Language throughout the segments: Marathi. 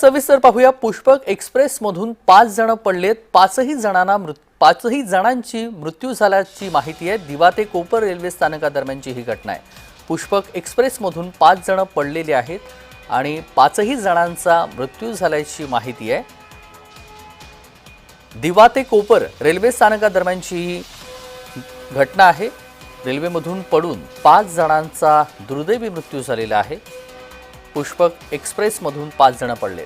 सविस्तर पाहूया। पुष्पक एक्सप्रेस मधून 5 जण पडलेत। पाचही जणांची मृत्यू झाल्याची माहिती आहे। दिवा ते कोपर रेल्वे स्थानकादरम्यानची ही घटना आहे। पुष्पक एक्सप्रेस मधून 5 जण पडलेले आहेत आणि पाचही जणांचा मृत्यू झाल्याची माहिती आहे। दिवा ते कोपर रेल्वे स्थानकादरम्यानची ही घटना आहे। रेल्वेमधून पडून 5 जणांचा दुर्दैवी मृत्यू झालेला आहे। पुष्पक एक्सप्रेस मधून 5 जण पडले।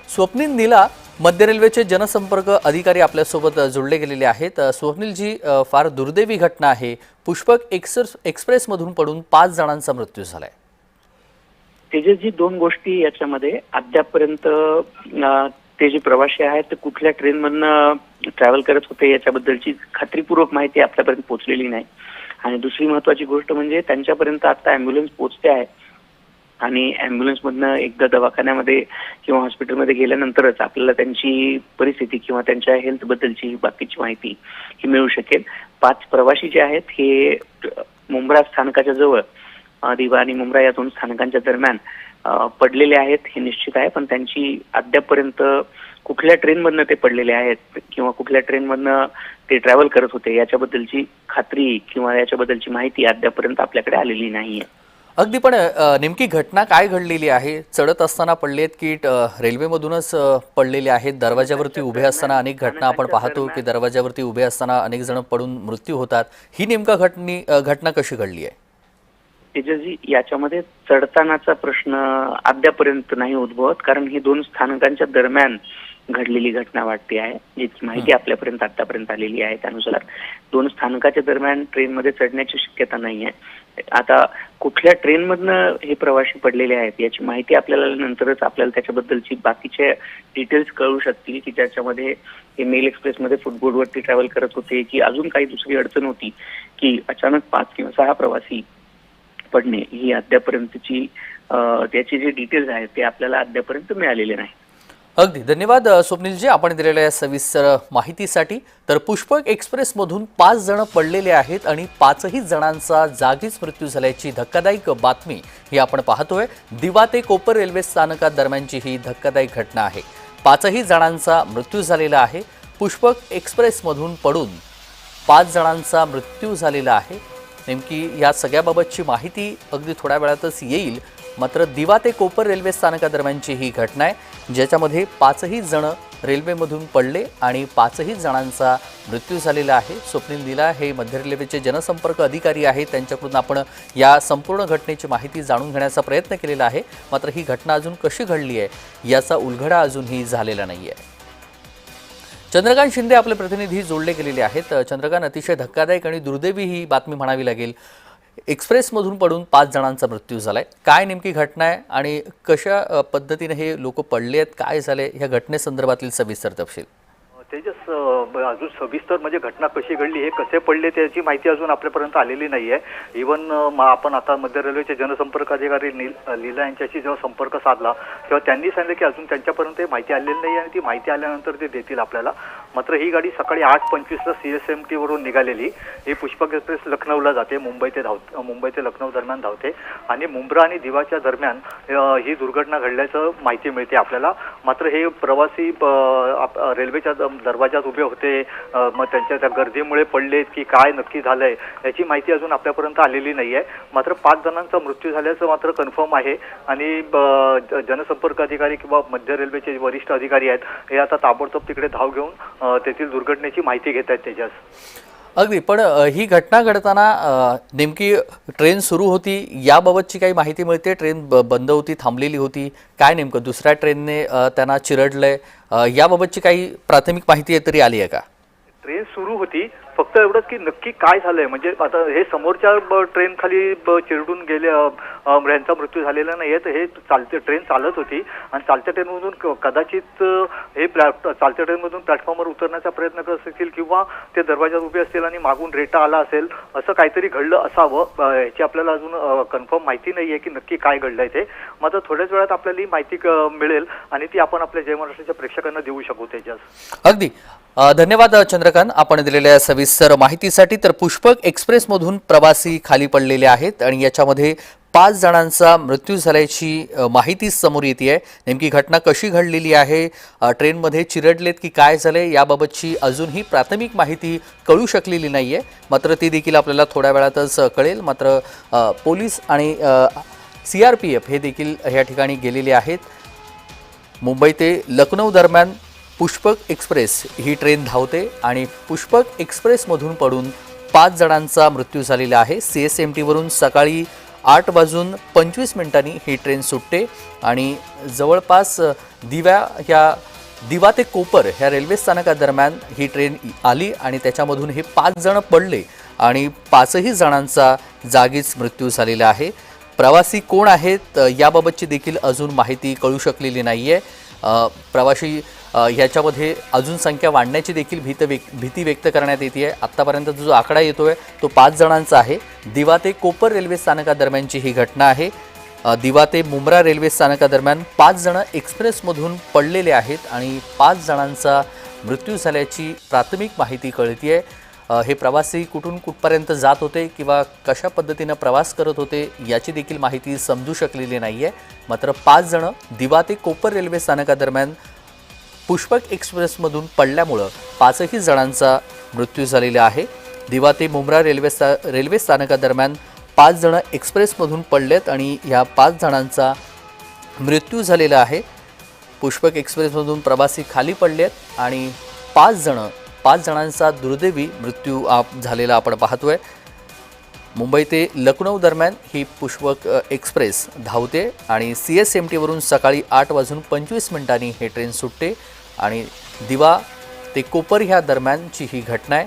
स्वप्नील नीला मध्य रेल्वेचे जनसंपर्क अधिकारी आपल्यासोबत जोडले गेलेले आहेत। स्वप्नील जी, फार दुर्दैवी घटना आहे। पुष्पक एक्सप्रेस मधून पडून 5 जणांचा मृत्यू झालाय। तेजस जी, दोन गोष्टी याच्यामध्ये अद्यापपर्यंत ते जे प्रवासी आहेत ते कुठल्या ट्रेनमधनं ट्रॅव्हल करत होते याच्याबद्दलची खात्रीपूर्वक माहिती आपल्यापर्यंत पोहोचलेली नाही। आणि दुसरी महत्त्वाची गोष्ट म्हणजे त्यांच्यापर्यंत आता ॲम्ब्युलन्स पोहोचते आहे आणि ॲम्ब्युलन्समधनं एकदा दवाखान्यामध्ये किंवा हॉस्पिटलमध्ये गेल्यानंतरच आपल्याला त्यांची परिस्थिती किंवा त्यांच्या हेल्थबद्दलची बाकीची माहिती ही मिळू शकेल। 5 प्रवासी जे आहेत हे मुंब्रा स्थानकाच्या जवळ दिवा आणि मुंब्रा या दोन स्थानकांच्या दरम्यान पडलेले आहेत हे निश्चित आहे। पण त्यांची अद्यापपर्यंत कुठल्या ट्रेनमधनं ते पडलेले आहेत किंवा कुठल्या ट्रेनमधनं ते ट्रॅव्हल करत होते याच्याबद्दलची खात्री किंवा याच्याबद्दलची माहिती अद्यापपर्यंत आपल्याकडे आलेली नाहीये। अगदी, पण नेमकी घटना काय घडलेली आहे? चढत असताना पडलेत की रेल्वेमधूनच पडलेले आहेत? दरवाजावरती उभे असताना अनेक घटना आपण पाहतो की दरवाजावरती उभे असताना अनेक जण पडून मृत्यू होतात। ही नेमका घटना कशी घडली आहे? तेजसजी, याच्यामध्ये चढतानाचा प्रश्न अद्यापर्यंत नाही उद्भवत, कारण ही दोन स्थानकांच्या दरम्यान घडलेली घटना वाटते आहे। जितकी माहिती आपल्यापर्यंत आतापर्यंत आलेली आहे त्यानुसार दोन स्थानकाच्या दरम्यान ट्रेनमध्ये चढण्याची शक्यता नाही आहे। आता कुठल्या ट्रेनमधनं हे प्रवासी पडलेले आहेत याची माहिती आपल्याला नंतरच आपल्याला त्याच्याबद्दलची बाकीचे डिटेल्स कळू शकतील की ज्याच्यामध्ये हे मेल एक्सप्रेसमध्ये फुटबोर्डवरती ट्रॅव्हल करत होते की अजून काही दुसरी अडचण होती की अचानक 5 किंवा 6 प्रवासी पडणे ही अद्यापर्यंतची त्याची जे डिटेल्स आहेत ते आपल्याला अद्यापर्यंत मिळालेले नाही। अगदी धन्यवाद स्वप्नीलजी, आपण दिलेल्या सविस्तर माहितीसाठी। तर पुष्पक एक्सप्रेस मधून 5 जण पडलेले आहेत आणि 5ही जणांचा जागीच मृत्यू झाल्याची धक्कादायक बातमी ही आपण पाहतोय। दिवा ते कोपर रेल्वे स्थानकात दरम्यानची ही धक्कादायक घटना आहे। 5ही जणांचा मृत्यू झालेला आहे। पुष्पक एक्सप्रेस मधून पडून 5 जणांचा मृत्यू झालेला आहे। नेमकी या सगळ्याबाबतची माहिती अगदी थोड्या वेळातच येईल। मात्र दिवा ते कोपर रेल्वे स्थानकादरम्यानची ही घटना आहे ज्याच्यामध्ये 5ही जण रेल्वेमधून पडले आणि 5ही जणांचा मृत्यू झालेला आहे। स्वप्नील नीला हे मध्य रेल्वेचे जनसंपर्क अधिकारी आहेत। त्यांच्याकडून आपण या संपूर्ण घटनेची माहिती जाणून घेण्याचा प्रयत्न केलेला आहे। मात्र ही घटना अजून कशी घडली आहे याचा उलगडा अजूनही झालेला नाही आहे। चंद्रकांत शिंदे आपले प्रतिनिधी जोडले गेलेले आहेत। चंद्रकांत, अतिशय धक्कादायक आणि दुर्दैवी ही बातमी म्हणावी लागेल। एक्सप्रेसमधून पडून 5 जणांचा मृत्यू झालाय। काय नेमकी घटना आहे आणि कशा पद्धतीने हे लोक पडले आहेत, काय झाले, ह्या घटनेसंदर्भातील सविस्तर तपशील? तेजस, अजून सविस्तर म्हणजे घटना कशी घडली, हे कसे पडले त्याची माहिती अजून आपल्यापर्यंत आलेली नाही आहे। इव्हन आपण आता मध्य रेल्वेचे जनसंपर्क अधिकारी लीला यांच्याशी जेव्हा संपर्क साधला तेव्हा त्यांनी सांगितलं की अजून त्यांच्यापर्यंत माहिती आलेली नाही आणि ती माहिती आल्यानंतर ते देतील आपल्याला। मात्र ही गाडी सकाळी 8:25ला CSMT वरून निघालेली। ही पुष्पक एक्सप्रेस लखनौला जाते, मुंबई ते लखनौ दरम्यान धावते आणि मुंब्रा आणि दिवाच्या दरम्यान ही दुर्घटना घडल्याचं माहिती मिळते आपल्याला। मात्र हे प्रवासी रेल्वेच्या दरवाजात उभे होते, मग त्यांच्या त्या गर्दीमुळे पडलेत की काय नक्की झालंय याची माहिती अजून आपल्यापर्यंत आलेली नाही आहे। मात्र 5 जणांचा मृत्यू झाल्याचं मात्र कन्फर्म आहे आणि जनसंपर्क अधिकारी किंवा मध्य रेल्वेचे वरिष्ठ अधिकारी आहेत हे आता ताबडतोब तिकडे धाव घेऊन तेथील दुर्घटनेची माहिती घेत आहेत। तेजस, अगदी, पण ही घटना घडताना नेमकी ट्रेन सुरू होती याबाबतची काही माहिती मिळते? ट्रेन बंद होती, थांबलेली होती, काय नेमकं दुसऱ्या ट्रेनने त्यांना चिरडलंय याबाबतची काही प्राथमिक माहिती तरी आली आहे का? ट्रेन सुरू होती, फक्त एवढंच की नक्की काय झालंय म्हणजे आता हे समोरच्या ट्रेन खाली चिरडून गेले, यांचा मृत्यू झालेला नाहीये। तर हे ट्रेन चालत होती आणि चालत्या ट्रेनमधून कदाचित हे चालत्या ट्रेनमधून प्लॅटफॉर्मवर उतरण्याचा प्रयत्न करत असतील किंवा ते दरवाजात उभे असतील आणि मागून रेटा आला असेल, असं काहीतरी घडलं असावं। याची आपल्याला अजून कन्फर्म माहिती नाहीये की नक्की काय घडलंय ते। मात्र थोड्याच वेळात आपल्याला ही माहिती मिळेल आणि ती आपण आपल्या जय महाराष्ट्राच्या प्रेक्षकांना देऊ शकू। तेजस, अगदी धन्यवाद चंद्रकांत, आपण दिलेल्या सविस्तर माहितीसाठी. तर पुष्पक एक्सप्रेसमधून प्रवासी खाली पडलेले आहेत आणि याच्यामध्ये 5 जणांचा मृत्यू झाल्याची माहिती समोर येते आहे. नेमकी घटना कशी घडलेली आहे, ट्रेनमध्ये चिरडलेत की काय झाले, याबाबतची अजूनही प्राथमिक माहिती कळू शकलेली नाही आहे. मात्र ती देखील आपल्याला थोड्या वेळातच कळेल. मात्र पोलीस आणि CRPF हे देखील या ठिकाणी गेलेले आहेत. मुंबई ते लखनौ दरम्यान पुष्पक एक्सप्रेस ही ट्रेन धावते आणि पुष्पक एक्सप्रेसमधून पडून 5 जणांचा मृत्यू झालेला आहे. CSMTवरून सकाळी 8:25 ही ट्रेन सुटते आणि जवळपास दिवा ते कोपर ह्या रेल्वे स्थानकादरम्यान ही ट्रेन आली आणि त्याच्यामधून हे 5 जण पडले आणि 5ही जणांचा जागीच मृत्यू झालेला आहे. प्रवासी कोण आहेत याबाबतची देखील अजून माहिती कळू शकलेली नाही आहे. प्रवासी ह्याच्यामध्ये अजून संख्या वाढण्याची देखील भीती व्यक्त करण्यात येते आहे. आत्तापर्यंत जो आकडा येतो आहे तो 5 जणांचा आहे. दिवा ते कोपर रेल्वे स्थानकादरम्यानची ही घटना आहे. दिवा ते मुंब्रा रेल्वे स्थानकादरम्यान 5 जण एक्सप्रेसमधून पडलेले आहेत आणि 5 जणांचा मृत्यू झाल्याची प्राथमिक माहिती कळते आहे. हे प्रवासी कुठून कुठपर्यंत जात होते किंवा कशा पद्धतीनं प्रवास करत होते याची देखील माहिती समजू शकलेली नाही आहे. मात्र 5 जण दिवा ते कोपर रेल्वे स्थानकादरम्यान पुष्पक एक्सप्रेसमधून पडल्यामुळं 5ही जणांचा मृत्यू झालेला आहे. दिवा ते मुंब्रा रेल्वे स्थानकादरम्यान 5 जण एक्सप्रेसमधून पडलेत आणि ह्या 5 जणांचा मृत्यू झालेला आहे. पुष्पक एक्सप्रेसमधून प्रवासी खाली पडलेत आणि 5 जणांचा दुर्दैवी मृत्यू झालेला आपण पाहतोय. मुंबई ते लखनौ दरम्यान ही पुष्पक एक्सप्रेस धावते आणि CSMTवरून सकाळी 8:25 हे ट्रेन सुटते आणि दिवा ते कोपर ह्या दरम्यानची ही घटना आहे.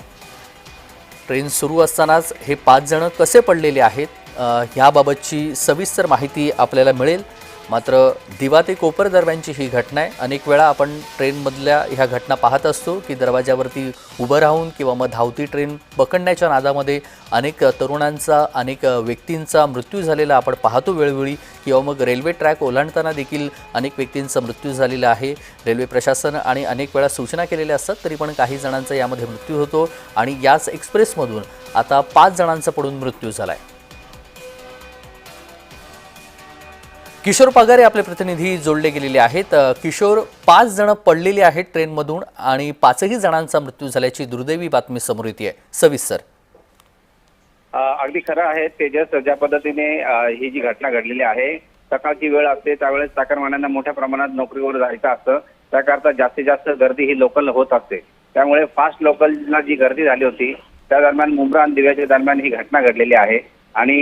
ट्रेन सुरू असतानाच हे 5 जण कसे पडलेले आहेत ह्याबाबतची सविस्तर माहिती आपल्याला मिळेल. मात्र दिवा ते कोपर दरम्यानची ही घटना आहे. अनेक वेळा आपण ट्रेनमधल्या ह्या घटना पाहत असतो की दरवाजावरती उभं राहून किंवा मग धावती ट्रेन पकडण्याच्या नादामध्ये अनेक तरुणांचा, अनेक व्यक्तींचा मृत्यू झालेला आपण पाहतो वेळोवेळी. किंवा मग रेल्वे ट्रॅक ओलांडताना देखील अनेक व्यक्तींचा मृत्यू झालेला आहे. रेल्वे प्रशासन आणि अनेक वेळा सूचना केलेल्या असतात तरी पण काही जणांचा यामध्ये मृत्यू होतो आणि याच एक्सप्रेसमधून आता 5 जणांचा पडून मृत्यू झाला आहे. किशोर पगारे आपले प्रतिनिधी जोडले गेलेले आहेत. किशोर, 5 जण पडलेले आहेत ट्रेनमधून आणि 5ही जणांचा मृत्यू झाल्याची दुर्दैवी बातमी समोर येते आहे. सविस्तर. अगदी खरं आहे तेजस, ज्या पद्धतीने ही जी घटना घडलेली आहे, सकाळची वेळ असते त्यावेळेस चाकरमान्यांना मोठ्या प्रमाणात नोकरीवर जायचं असतं. त्याकरता जास्तीत जास्त गर्दी ही लोकल होत असते. त्यामुळे फास्ट लोकलला जी गर्दी झाली होती त्या दरम्यान मुंब्रा आणि दिव्याच्या दरम्यान ही घटना घडलेली आहे आणि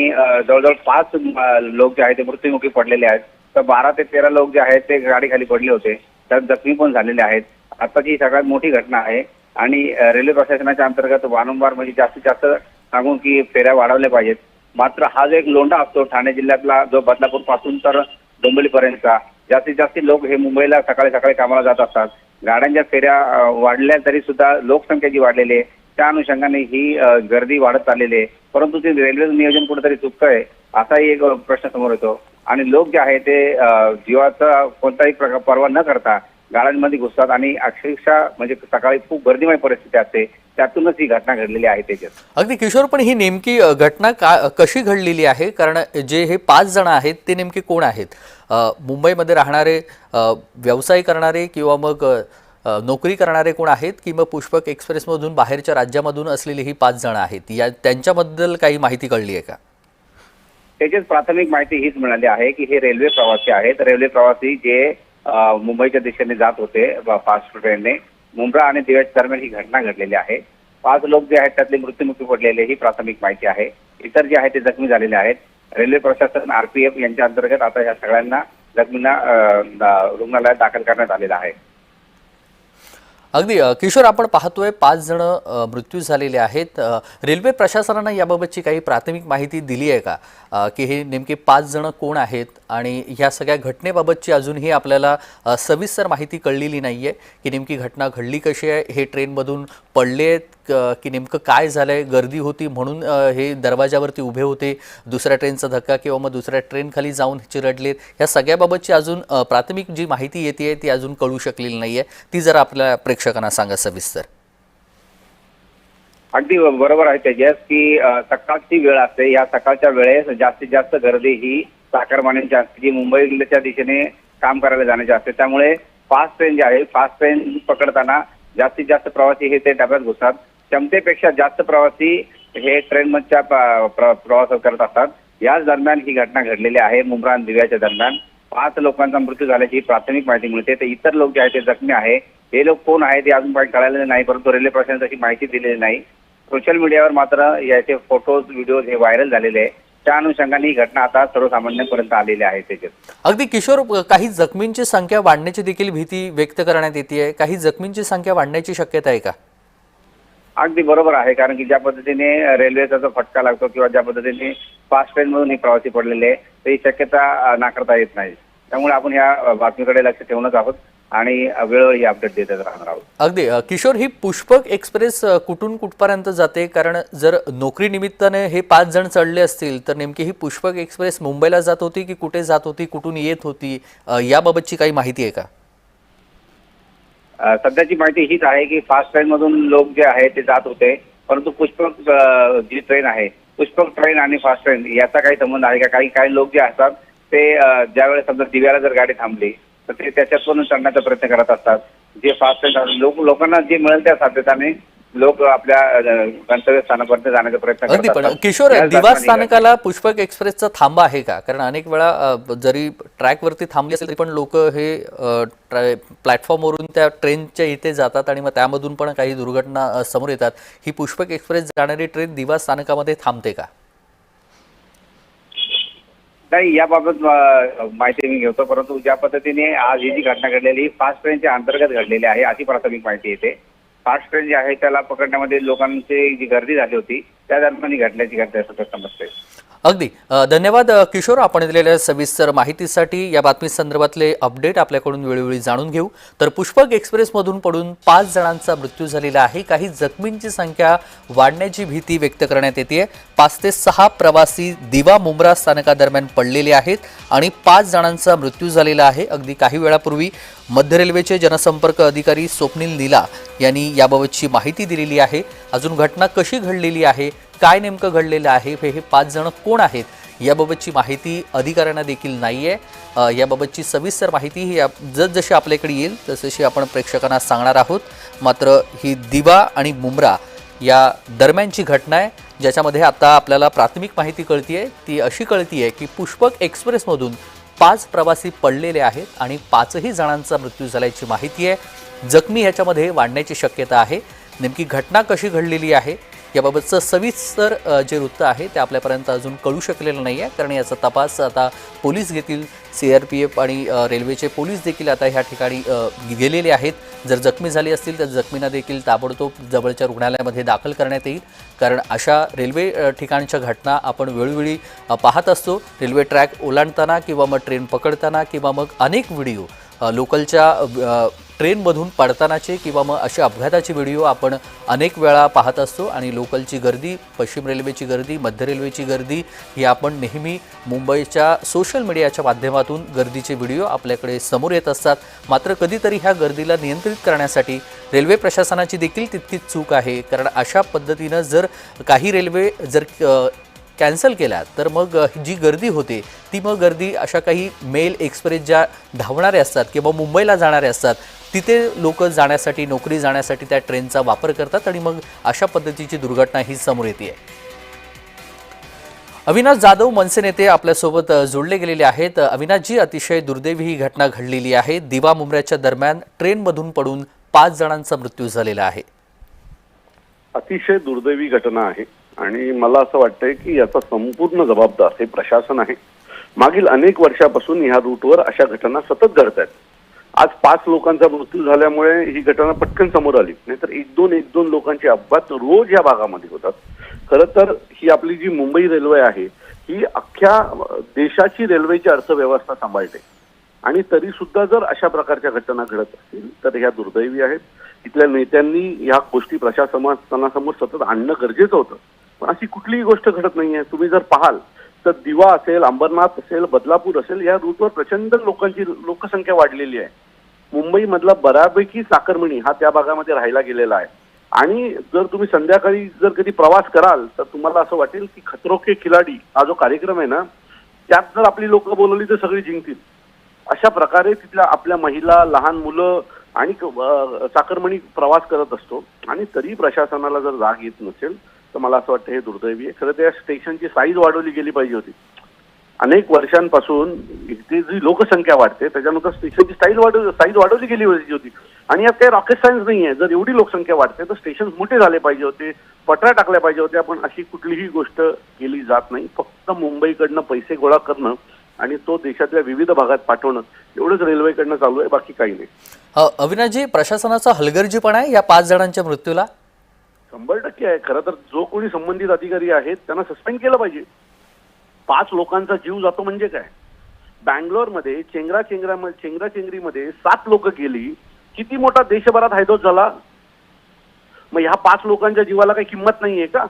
जवळजवळ 5 लोक जे आहेत ते मृत्युमुखी पडलेले आहेत. तर 12 ते 13 लोक जे आहेत ते गाडीखाली पडले होते, त्यात जखमी पण झालेले आहेत. आताची ही सगळ्यात मोठी घटना आहे आणि रेल्वे प्रशासनाच्या अंतर्गत वारंवार म्हणजे जास्तीत जास्त सांगून की फेऱ्या वाढवल्या पाहिजेत. मात्र हा जो एक लोंढा असतो ठाणे जिल्ह्यातला, जो बदलापूर पासून तर डोंबिवलीपर्यंतचा, जास्तीत जास्त लोक हे मुंबईला सकाळी सकाळी कामाला जात असतात. गाड्यांच्या फेऱ्या वाढल्या तरी सुद्धा लोकसंख्या जी वाढलेली आहे त्या अनुषंगाने ही गर्दी वाढत चाललेली आहे. परंतु ते रेल्वे नियोजन कुठेतरी चुकतंय असाही एक प्रश्न समोर येतो आणि लोक जे आहे ते जीवाचा कोणताही पर्वा न करता गाड्यांमध्ये घुसतात आणि अक्षरशः म्हणजे सकाळी खूप गर्दीमय परिस्थिती असते. त्यातूनच ही घटना घडलेली आहे. त्याच्यात अगदी किशोर, पण ही नेमकी घटना कशी घडलेली आहे? कारण जे हे 5 जण आहेत ते नेमके कोण आहेत? मुंबईमध्ये राहणारे, व्यवसाय करणारे किंवा मग नोकरी करणारे कोण आहेत की मग पुष्पक एक्सप्रेसमधून बाहेरच्या राज्यामधून असलेली ही 5 जण आहेत, त्यांच्याबद्दल काही माहिती कळली आहे का? त्याचीच प्राथमिक माहिती हीच मिळाली आहे की हे रेल्वे प्रवासी आहेत. रेल्वे प्रवासी जे मुंबईच्या दिशेने जात होते फास्ट ट्रेनने, मुंब्रा आणि दिव्याच्या दरम्यान ही घटना घडलेली आहे. 5 लोक जे आहेत त्यातले मृत्युमुखी पडलेले ही प्राथमिक माहिती आहे. इतर जे आहेत ते जखमी झालेले आहेत. रेल्वे प्रशासन RPF यांच्या अंतर्गत आता या सगळ्यांना जखमींना रुग्णालयात दाखल करण्यात आलेलं आहे. अगदी किशोर, आपण पाहतोय 5 जण मृत्यू झालेले आहेत. रेल्वे प्रशासनानं याबाबतची काही प्राथमिक माहिती दिली आहे का की हे नेमके 5 जण कोण आहेत आणि ह्या सगळ्या घटनेबाबतची अजूनही आपल्याला सविस्तर माहिती कळलेली नाही आहे की नेमकी घटना घडली कशी आहे, हे ट्रेनमधून पडले आहेत की नेमकं काय झालंय, गर्दी होती म्हणून हे दरवाजावरती उभे होते, दुसऱ्या ट्रेनचा धक्का किंवा मग दुसऱ्या ट्रेन खाली जाऊन चिरडलेत, ह्या सगळ्याबाबतची अजून प्राथमिक जी माहिती येते ती अजून कळू शकलेली नाहीये, ती जरा आपल्या प्रेक्षकांना सांगा सविस्तर. अगदी बरोबर आहे तेजस की सकाळची वेळ असते. या सकाळच्या वेळेस जास्तीत जास्त गर्दी ही चाकरमान्यांची असते, जी मुंबईच्या दिशेने काम करायला जाण्याची असते. त्यामुळे फास्ट ट्रेन जी आहे, फास्ट ट्रेन पकडताना जास्तीत जास्त प्रवासी हे ते डब्यात घुसतात. क्षमतेपेक्षा जास्त प्रवासी हे ट्रेनमधच्या प्रवास करत असतात. याच दरम्यान ही घटना घडलेली आहे. मुंब्रा आणि दिव्याच्या दरम्यान 5 लोकांचा मृत्यू झाल्याची प्राथमिक माहिती मिळते. तर इतर लोक जे आहेत ते जखमी आहे. हे लोक कोण आहे ते अजून काही कळालेले नाही, परंतु रेल्वे प्रशासनाने तशी माहिती दिलेली नाही. सोशल मीडियावर मात्र याचे फोटोज व्हिडिओज हे व्हायरल झालेले आहे. त्या अनुषंगाने ही घटना आता सर्वसामान्यांपर्यंत आलेली आहे. त्याच्यात अगदी किशोर, काही जखमींची संख्या वाढण्याची देखील भीती व्यक्त करण्यात येते. काही जखमींची संख्या वाढण्याची शक्यता आहे का? अगदी बरोबर आहे, कारण की ज्या पद्धतीने रेल्वेचा जो फटका लागतो किंवा ज्या पद्धतीने फास्ट ट्रेन मधून हे प्रवासी पडलेले तर ही शक्यता नाकारता येत नाही. त्यामुळे आपण या बातमीकडे लक्ष ठेवूनच आहोत आणि वेळोवेळी अपडेट देत राहणार आहोत. अगदी किशोर, ही पुष्पक एक्सप्रेस कुठून कुठपर्यंत जाते? कारण जर नोकरी निमित्ताने हे 5 जण चढले असतील तर नेमकी ही पुष्पक एक्सप्रेस मुंबईला जात होती की कुठे जात होती, कुठून येत होती, याबाबतची काही माहिती आहे का? सध्याची माहिती हीच आहे की फास्ट ट्रेन मधून लोक जे आहे ते जात होते, परंतु पुष्पक जी ट्रेन आहे, पुष्पक ट्रेन आणि फास्ट ट्रेन याचा काही संबंध आहे का? काही लोक जे असतात ते ज्यावेळेस समजा दिव्याला जर गाडी थांबली तर ते त्याच्यातून चढण्याचा प्रयत्न करत असतात. जे फास्ट ट्रेन लोकांना जे मिळेल त्या साध्यताने लोक आपल्या गंतव्यस्थानापर्यंत जाण्याचा प्रयत्न अगदी. करत पण असतात. किशोर, दिवा स्थानकाला पुष्पक एक्सप्रेसचा थांबा आहे का? कारण अनेक वेळा जरी ट्रॅकवरती थांबली असेल तरी पण लोक हे प्लॅटफॉर्मवरून त्या ट्रेनच्या इथे जातात आणि मग त्यामधून पण काही दुर्घटना समोर येतात. ही पुष्पक एक्सप्रेस जाणारी ट्रेन दिवा स्थानकामध्ये थांबते का? नाही, याबाबत माहिती मी घेतो, परंतु ज्या पद्धतीने आज ही जी घटना घडलेली फास्ट ट्रेनच्या अंतर्गत घडलेली आहे अशी प्राथमिक माहिती येते. फास्ट ट्रेन जी आहे त्याला पकडण्यामध्ये लोकांची जी गर्दी झाली होती त्या दरम्यान ही घटनेची घटना असं समजते. अगदी धन्यवाद किशोर, आपण दिलेल्या सविस्तर माहितीसाठी. या बातमी संदर्भातले अपडेट आपल्याकडून वेळोवेळी जाणून घेऊ. तर पुष्पक एक्सप्रेसमधून पडून 5 जणांचा मृत्यू झालेला आहे. काही जखमींची संख्या वाढण्याची भीती व्यक्त करण्यात येते. 5 ते 6 प्रवासी दिवा मुंब्रा स्थानकादरम्यान पडलेले आहेत आणि 5 जणांचा मृत्यू झालेला आहे. अगदी काही वेळापूर्वी मध्य रेल्वेचे जनसंपर्क अधिकारी स्वप्नील नीला यांनी याबाबतची माहिती दिलेली आहे. अजून घटना कशी घडलेली आहे, काय नेमकं घडलेलं आहे, हे 5 जण कोण आहेत याबाबतची माहिती अधिकाऱ्यांना देखील नाहीये. याबाबतची सविस्तर माहिती ही जसजशी आपल्याकडे येईल तसशी आपण प्रेक्षकांना सांगणार आहोत. मात्र ही दिवा आणि मुंब्रा या दरम्यानची घटना आहे, ज्याच्यामध्ये आता आपल्याला प्राथमिक माहिती कळतीये. ती अशी कळतीये की पुष्पक एक्सप्रेसमधून 5 प्रवासी पडलेले आहेत आणि 5ही जणांचा मृत्यू झाल्याची माहिती आहे. जखमी ह्याच्यामध्ये वाढण्याची शक्यता आहे. नेमकी घटना कशी घडलेली आहे याबाबतचं सविस्तर जे वृत्त आहे ते आपल्यापर्यंत अजून कळू शकलेलं नाही आहे, कारण याचा तपास आता पोलीस घेतील. CRPF आणि रेल्वेचे पोलीस देखील आता ह्या ठिकाणी गेलेले आहेत. जर जखमी झाली असतील तर जखमींना देखील ताबडतोब जवळच्या रुग्णालयामध्ये दाखल करण्यात येईल, कारण अशा रेल्वे ठिकाणच्या घटना आपण वेळोवेळी पाहत असतो. रेल्वे ट्रॅक ओलांडताना किंवा मग ट्रेन पकडताना किंवा मग अनेक व्हिडिओ लोकलच्या ट्रेनमधून पडतानाचे किंवा मग अशा अपघाताचे व्हिडिओ आपण अनेक वेळा पाहत असतो. आणि लोकलची गर्दी, पश्चिम रेल्वेची गर्दी, मध्य रेल्वेची गर्दी ही आपण नेहमी मुंबईच्या सोशल मीडियाच्या माध्यमातून गर्दीचे व्हिडिओ आपल्याकडे समोर येत असतात. मात्र कधीतरी ह्या गर्दीला नियंत्रित करण्यासाठी रेल्वे प्रशासनाची देखील तितकीच चूक आहे, कारण अशा पद्धतीनं जर काही रेल्वे जर कॅन्सल केल्या तर मग जी गर्दी होते ती मग गर्दी अशा काही मेल एक्सप्रेस ज्या धावणारे असतात किंवा मुंबईला जाणारे असतात तिथे लोक जाण्यासाठी, नोकरी जाण्यासाठी त्या ट्रेनचा वापर करतात आणि मग अशा पद्धतीची दुर्घटना ही समोर येते. अविनाश जाधव मनसे नेते आपल्यासोबत जोडले गेलेले आहेत. अविनाशजी, अतिशय दुर्दैवी ही घटना घडलेली आहे. दिवा मुंब्र्याच्या दरम्यान ट्रेनमधून पडून 5 जणांचा मृत्यू झालेला आहे. अतिशय दुर्दैवी घटना आहे आणि मला असं वाटतंय की याचा संपूर्ण जबाबदार हे प्रशासन आहे. मागील अनेक वर्षापासून ह्या रूटवर अशा घटना सतत घडत आहेत. आज 5 लोकांचा मृत्यू झाल्यामुळे ही घटना पटकन समोर आली, नाहीतर एक दोन लोकांचे अपघात रोज या भागामध्ये होतात. खरं तर ही आपली जी मुंबई रेल्वे आहे ही अख्ख्या देशाची रेल्वेची अर्थव्यवस्था सांभाळते आणि तरी सुद्धा जर अशा प्रकारच्या घटना घडत असतील तर ह्या दुर्दैवी आहेत. इथल्या नेत्यांनी ह्या गोष्टी प्रशासनासमोर सतत आणणं गरजेचं होतं, पण अशी कुठलीही गोष्ट घडत नाहीये. तुम्ही जर पाहाल तर दिवा असेल, अंबरनाथ असेल, बदलापूर असेल, या रूटवर प्रचंड लोकसंख्या वाढलेली आहे. मुंबईमधला बऱ्यापैकी चाकरमणी हा त्या भागामध्ये राहायला गेलेला आहे. आणि जर तुम्ही संध्याकाळी जर कधी प्रवास कराल तर तुम्हाला असं वाटेल की खतरो के खिलाडी हा जो कार्यक्रम आहे ना, त्यात जर आपली लोक बोलवली तर सगळी जिंकतील. अशा प्रकारे तिथल्या आपल्या महिला, लहान मुलं आणि चाकरमणी प्रवास करत असतो. आणि तरी प्रशासनाला जर जाग येत नसेल तर मला असं वाटतं हे दुर्दैवी आहे. खरं तर या स्टेशनची साईज वाढवली गेली पाहिजे होती. अनेक वर्षांपासून इथे जी लोकसंख्या वाढते त्याच्यानंतर स्टेशनची साईज वाढवली गेली पाहिजे होती. आणि यात काही रॉकेट सायन्स नाही आहे. जर एवढी लोकसंख्या वाढते तर स्टेशन मोठे झाले पाहिजे होते, पटऱ्या टाकल्या पाहिजे होत्या. पण अशी कुठलीही गोष्ट केली जात नाही. फक्त मुंबईकडनं पैसे गोळा करणं आणि तो देशातल्या विविध भागात पाठवणं एवढंच रेल्वेकडनं चालू आहे, बाकी काही नाही. अविनाशजी, प्रशासनाचा हलगर्जीपणा आहे या 5 जणांच्या मृत्यूला? 100% आहे. खरं तर जो कोणी संबंधित अधिकारी आहेत त्यांना सस्पेंड केलं पाहिजे. 5 लोकांचा जीव जातो म्हणजे काय? बँगलोरमध्ये चेंगराचेंगरीमध्ये 7 लोक गेली. किती मोठा देशभरात हैदोस झाला. मग ह्या 5 लोकांच्या जीवाला काही किंमत नाहीये का?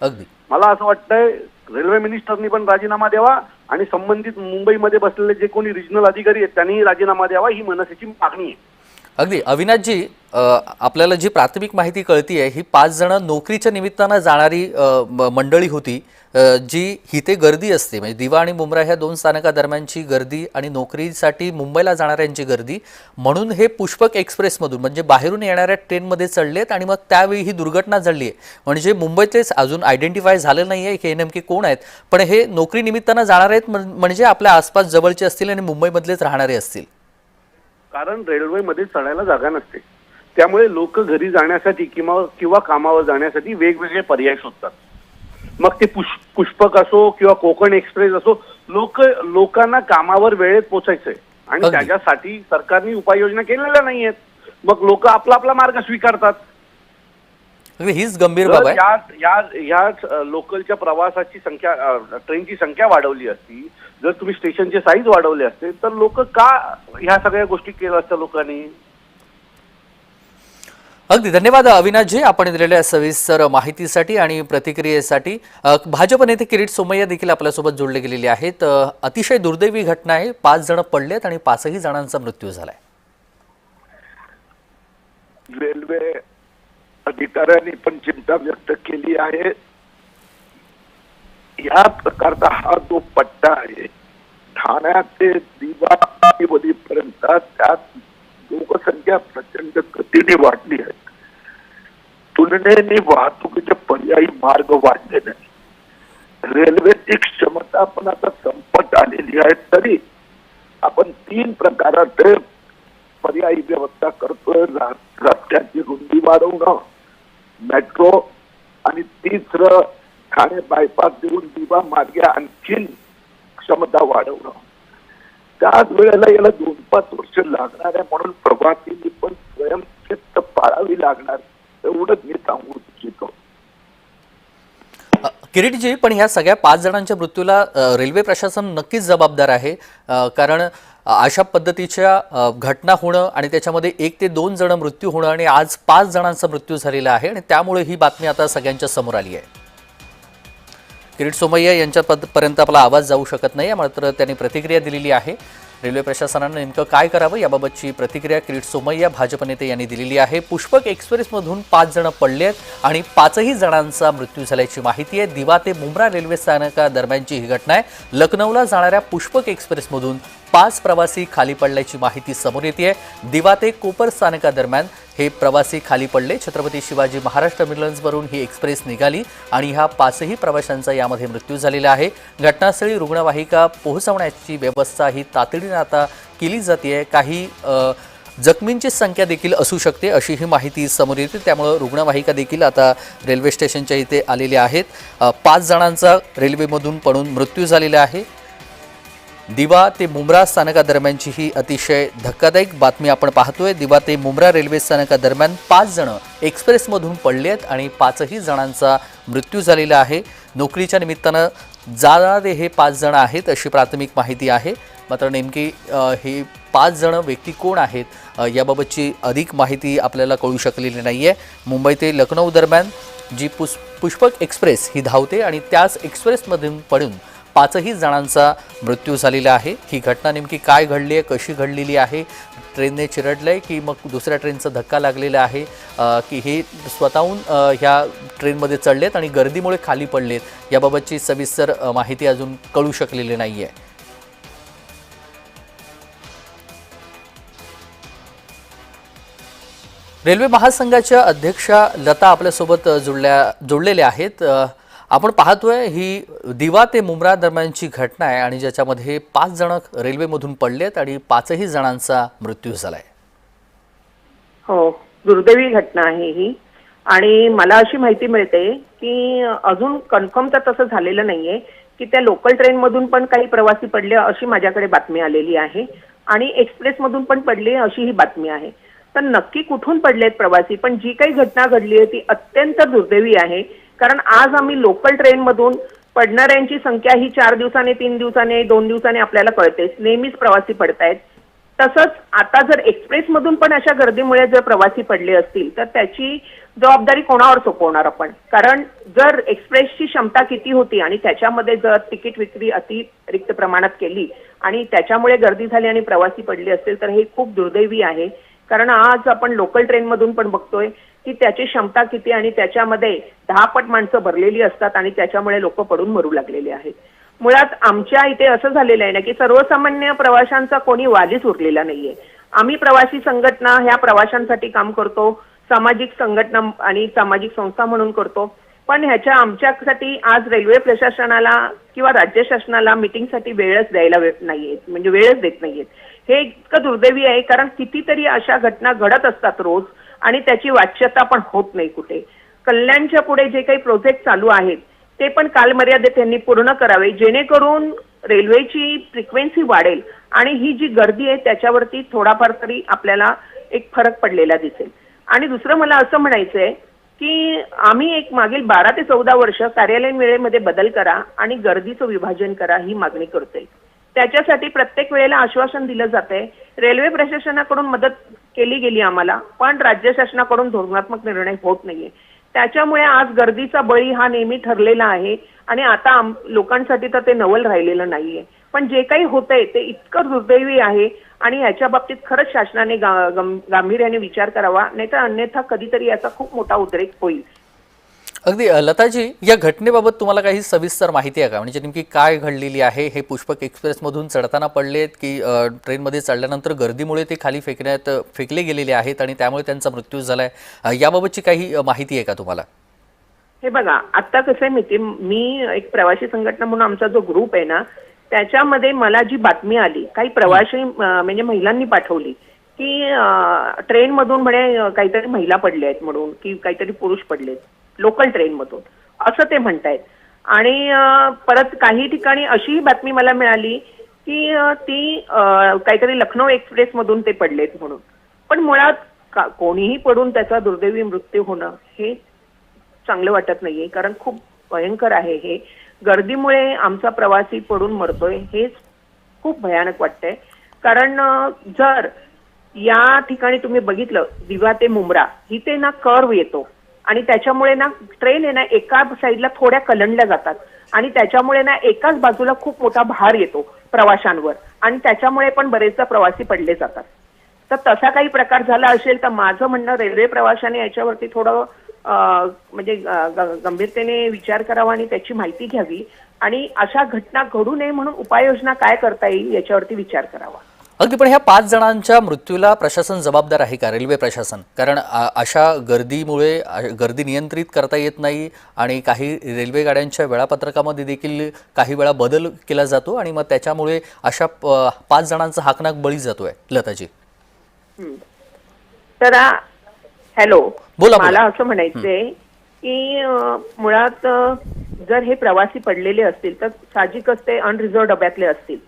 अगदी मला असं वाटतंय रेल्वे मिनिस्टरनी पण राजीनामा द्यावा आणि संबंधित मुंबईमध्ये बसलेले जे कोणी रिजनल अधिकारी आहेत त्यांनीही राजीनामा द्यावा, ही मनसेची मागणी आहे. अगदी. अविनाशजी, आपल्याला जी प्राथमिक माहिती कळतीये ही 5 जण नोकरीच्या निमित्तानं जाणारी मंडळी होती, जी हिते गर्दी असते, म्हणजे दिवा आणि मुंब्रा ह्या 2 स्थानकादरम्यानची गर्दी आणि नोकरीसाठी मुंबईला जाणाऱ्यांची गर्दी, म्हणून हे पुष्पक एक्सप्रेसमधून म्हणजे बाहेरून येणाऱ्या ट्रेनमध्ये चढलेत आणि मग त्यावेळी ही दुर्घटना घडली आहे. म्हणजे मुंबईतलेच अजून आयडेंटिफाय झालं नाही आहे की हे नेमके कोण आहेत, पण हे नोकरी निमित्तानं जाणार आहेत, म्हणजे आपल्या आसपास जवळचे असतील आणि मुंबईमधलेच राहणारे असतील. कारण रेल्वेमध्ये चढायला जागा नसते, त्यामुळे लोक घरी जाण्यासाठी किंवा कामावर जाण्यासाठी वेगवेगळे पर्याय शोधतात. मग ते पुष्पक असो किंवा कोकण एक्सप्रेस असो, लोकांना कामावर वेळेत पोचायचंय आणि त्याच्यासाठी सरकारने उपाययोजना केलेल्या नाहीयेत. मग लोक आपला मार्ग स्वीकारतात. हीच गंभीर बाब आहे. या लोकलच्या प्रवासाची संख्या, ट्रेनची संख्या वाढवली असती, जर तुम्ही स्टेशनचे साईज वाढवले असते तर लोक का ह्या सगळ्या गोष्टी केल्या असत्या लोकांनी. अगदी धन्यवाद अविनाशजी, आपण दिलेल्या सविस्तर माहितीसाठी आणि प्रतिक्रियेसाठी. भाजप नेते किरीट सोमय्या देखील आपल्यासोबत जोडले गेलेले आहेत. अतिशय दुर्दैवी घटना आहे. 5 जण पडलेत आणि 5ही जणांचा मृत्यू झालाय. रेल्वे अधिकाऱ्यांनी पण चिंता व्यक्त केली आहे. या प्रकारचा हा जो पट्टा आहे ठाण्यात ते दिवाळीपर्यंत, त्यात लोकसंख्या प्रचंड गतीने वाढली आहे. तुलनेने वाहतुकीचे पर्यायी मार्ग वाढले नाही. रेल्वेची क्षमता पण आता संपत आलेली आहे. तरी आपण 3 प्रकारात पर्यायी व्यवस्था करतोय. रस्त्याची रुंदी वाढवणं, मेट्रो आणि 3रं ठाणे बायपास देऊन दिवा मार्गे आणखीन क्षमता वाढवणं. त्याच वेळेला याला 2-5 वर्ष लागणार आहे, म्हणून प्रवासींनी पण स्वयंशिस्त पाळावी लागणार, एवढंच मी सांगू इच्छितो. किरीटजी, पण ह्या सगळ्या 5 जणांच्या मृत्यूला रेल्वे प्रशासन नक्कीच जबाबदार आहे, कारण अशा पद्धतीच्या घटना होणं आणि त्याच्यामध्ये 1 ते 2 जण मृत्यू होणं आणि आज 5 जणांचा मृत्यू झालेला आहे आणि त्यामुळे ही बातमी आता सगळ्यांच्या समोर आली आहे. किरीट सोमय्या यांच्यापर्यंत आपला आवाज जाऊ शकत नाही, मात्र त्यांनी प्रतिक्रिया दिलेली आहे. रेल्वे प्रशासनानं नेमकं काय करावं याबाबतची प्रतिक्रिया किरीट सोमय्या भाजप नेते यांनी दिलेली आहे. पुष्पक एक्सप्रेसमधून 5 जण पडले आहेत आणि 5ही जणांचा मृत्यू झाल्याची माहिती आहे. दिवा ते मुंब्रा रेल्वे स्थानकादरम्यानची ही घटना आहे. लखनौला जाणाऱ्या पुष्पक एक्सप्रेसमधून 5 प्रवासी खाली पडल्याची माहिती समोर येते. दिवा ते कोपर स्थानकादरम्यान हे प्रवासी खाली पडले. छत्रपती शिवाजी महाराज टर्मिनल्सवरून ही एक्सप्रेस निघाली आणि ह्या 5ही प्रवाशांचा यामध्ये मृत्यू झालेला आहे. घटनास्थळी रुग्णवाहिका पोहोचवण्याची व्यवस्था ही तातडीने आता केली जाते. काही जखमींची संख्या देखील असू शकते अशी ही माहिती समोर येते. त्यामुळे रुग्णवाहिका देखील आता रेल्वे स्टेशनच्या इथे आलेल्या आहेत. 5 जणांचा रेल्वेमधून पडून मृत्यू झालेला आहे. दिवा ते मुंब्रा स्थानकादरम्यानची ही अतिशय धक्कादायक बातमी आपण पाहतोय. दिवा ते मुंब्रा रेल्वे स्थानकादरम्यान 5 जण एक्सप्रेसमधून पडले आहेत आणि 5ही जणांचा मृत्यू झालेला आहे. नोकरीच्या निमित्तानं जाणारे हे 5 जण आहेत अशी प्राथमिक माहिती आहे. मात्र नेमकी हे 5 जण व्यक्ती कोण आहेत याबाबतची अधिक माहिती आपल्याला कळू शकलेली नाही आहे. मुंबई ते लखनौ दरम्यान जी पुष्पक एक्सप्रेस ही धावते आणि त्याच एक्सप्रेसमधून पडून 5ही जणांचा मृत्यू झालेला आहे. ही घटना नेमकी काय घडली आहे, कशी घडलेली आहे, ट्रेनने चिरडलंय की मग दुसऱ्या ट्रेनचा धक्का लागलेला आहे की हे स्वतःहून ह्या ट्रेनमध्ये चढलेत आणि गर्दीमुळे खाली पडलेत, याबाबतची सविस्तर माहिती अजून कळू शकलेली नाही आहे. रेल्वे महासंघाच्या अध्यक्षा लता आपल्यासोबत जोडलेल्या आहेत. आपण पाहतोय ही दिवा ते मुंब्रा दरम्यानची घटना आहे आणि ज्याच्यामध्ये 5 जण रेल्वेमधून पडलेत आणि 5ही जणांचा मृत्यू झालाय. हो, दुर्दैवी घटना आहे ही. आणि मला अशी माहिती मिळते की अजून कन्फर्म तर तसं झालेलं नाहीये की त्या लोकल ट्रेनमधून पण काही प्रवासी पडले अशी माझ्याकडे बातमी आलेली आहे आणि एक्सप्रेसमधून पण पडले अशी ही बातमी आहे. तर नक्की कुठून पडलेत प्रवासी, पण जी काही घटना घडली आहे ती अत्यंत दुर्दैवी आहे. कारण आज आम्ही लोकल ट्रेनमधून पडणाऱ्यांची संख्या ही 4 दिवसाने, 3 दिवसाने, 2 दिवसाने आपल्याला कळतेच. नेहमीच प्रवासी पडतायत. तसंच आता जर एक्सप्रेसमधून पण अशा गर्दीमुळे जर प्रवासी पडले असतील तर त्याची जबाबदारी कोणावर सोपवणार आपण? कारण जर एक्सप्रेसची क्षमता किती होती आणि त्याच्यामध्ये जर तिकीट विक्री अतिरिक्त प्रमाणात केली आणि त्याच्यामुळे गर्दी झाली आणि प्रवासी पडले असतील तर हे खूप दुर्दैवी आहे. कारण आज आपण लोकल ट्रेनमधून पण बघतोय की त्याची क्षमता किती आणि त्याच्यामध्ये 10 पट माणसं भरलेली असतात आणि त्याच्यामुळे लोक पडून मरू लागलेले आहेत. मुळात आमच्या इथे असं झालेलं आहे ना की सर्वसामान्य प्रवाशांचा कोणी वालीच उरलेला नाहीये. आम्ही प्रवासी संघटना ह्या प्रवाशांसाठी काम करतो, सामाजिक संघटना आणि सामाजिक संस्था म्हणून करतो, पण ह्याच्या आमच्यासाठी आज रेल्वे प्रशासनाला किंवा राज्य शासनाला मीटिंगसाठी वेळच द्यायला नाहीये, म्हणजे वेळच देत नाहीयेत. हे इतकं दुर्दैवी आहे कारण कितीतरी अशा घटना घडत असतात रोज आणि त्याची वाच्यता पण होत नाही कुठे. कल्याणच्या पुढे जे काही प्रोजेक्ट चालू आहेत ते पण कालमर्यादेत त्यांनी पूर्ण करावे जेणेकरून रेल्वेची फ्रिक्वेन्सी वाढेल आणि ही जी गर्दी आहे त्याच्यावरती थोडाफार तरी आपल्याला एक फरक पडलेला दिसेल. आणि दुसरं मला असं म्हणायचंय की आम्ही एक मागील 12 ते 14 वर्ष कार्यालयीन वेळेमध्ये बदल करा आणि गर्दीचं विभाजन करा ही मागणी करतोय. त्याच्यासाठी प्रत्येक वेळेला आश्वासन दिलं जातंय. रेल्वे प्रशासनाकडून मदत केली गेली आम्हाला, पण राज्य शासनाकडून धोरणात्मक निर्णय होत नाहीये. त्याच्यामुळे आज गर्दीचा बळी हा नेहमी ठरलेला आहे आणि आता लोकांसाठी तर ते नवल राहिलेलं नाहीये. पण जे काही होतंय ते इतकं दुर्दैवी आहे आणि याच्या बाबतीत खरंच शासनाने गांभीर्याने विचार करावा, नाहीतर अन्यथा कधीतरी याचा खूप मोठा उद्रेक होईल. अगदी लताजी, या घटनेबाबत तुम्हाला काही सविस्तर माहिती आहे का? म्हणजे नेमकी काय घडलेली आहे? हे पुष्पक एक्सप्रेसमधून चढताना पडलेत की ट्रेनमध्ये चढल्यानंतर गर्दीमुळे ते खाली फेकले गेलेले आहेत आणि त्यामुळे त्यांचा मृत्यू झालाय, याबाबतची काही माहिती आहे का तुम्हाला? हे बघा, आता कसं आहे माहिती, मी एक प्रवासी संघटना म्हणून आमचा जो ग्रुप आहे ना त्याच्यामध्ये मला जी बातमी आली, काही प्रवासी म्हणजे महिलांनी पाठवली की ट्रेनमधून म्हणे काहीतरी महिला पडल्या आहेत म्हणून की काहीतरी पुरुष पडलेत लोकल ट्रेनमधून, असं ते म्हणतायत. आणि परत काही ठिकाणी अशीही बातमी मला मिळाली की ती काहीतरी लखनौ एक्सप्रेसमधून ते पडलेत म्हणून. पण मुळात कोणीही पडून त्याचा दुर्दैवी मृत्यू होणं हे चांगलं वाटत नाहीये, कारण खूप भयंकर आहे हे. गर्दीमुळे आमचा प्रवासी पडून मरतोय हेच खूप भयानक वाटतंय. कारण जर या ठिकाणी तुम्ही बघितलं दिवा ते मुंब्रा इथे ना कर्व येतो आणि त्याच्यामुळे ना ट्रेन आहे ना एका साईडला थोड्या कलंडल्या जातात आणि त्याच्यामुळे ना एकाच बाजूला खूप मोठा भार येतो प्रवाशांवर आणि त्याच्यामुळे पण बरेचदा प्रवासी पडले जातात. तर तसा काही प्रकार झाला असेल तर माझं म्हणणं रेल्वे प्रवाशाने याच्यावरती थोडं म्हणजे गंभीरतेने विचार करावा आणि त्याची माहिती घ्यावी आणि अशा घटना घडू नये म्हणून उपाययोजना काय करता येईल याच्यावरती विचार करावा. अगदी, पण ह्या 5 जणांच्या मृत्यूला प्रशासन जबाबदार आहे का, रेल्वे प्रशासन? कारण अशा गर्दीमुळे गर्दी नियंत्रित करता येत नाही आणि काही रेल्वे गाड्यांच्या वेळापत्रकामध्ये देखील काही वेळा बदल केला जातो आणि मग त्याच्यामुळे अशा 5 जणांचा हाकनाक बळी जातोय. लताजी, तर हॅलो, बोला. मला असं म्हणायचंय की मुळात जर हे प्रवासी पडलेले असतील तर साहजिकच ते अनरिझर्व डब्यातले असतील,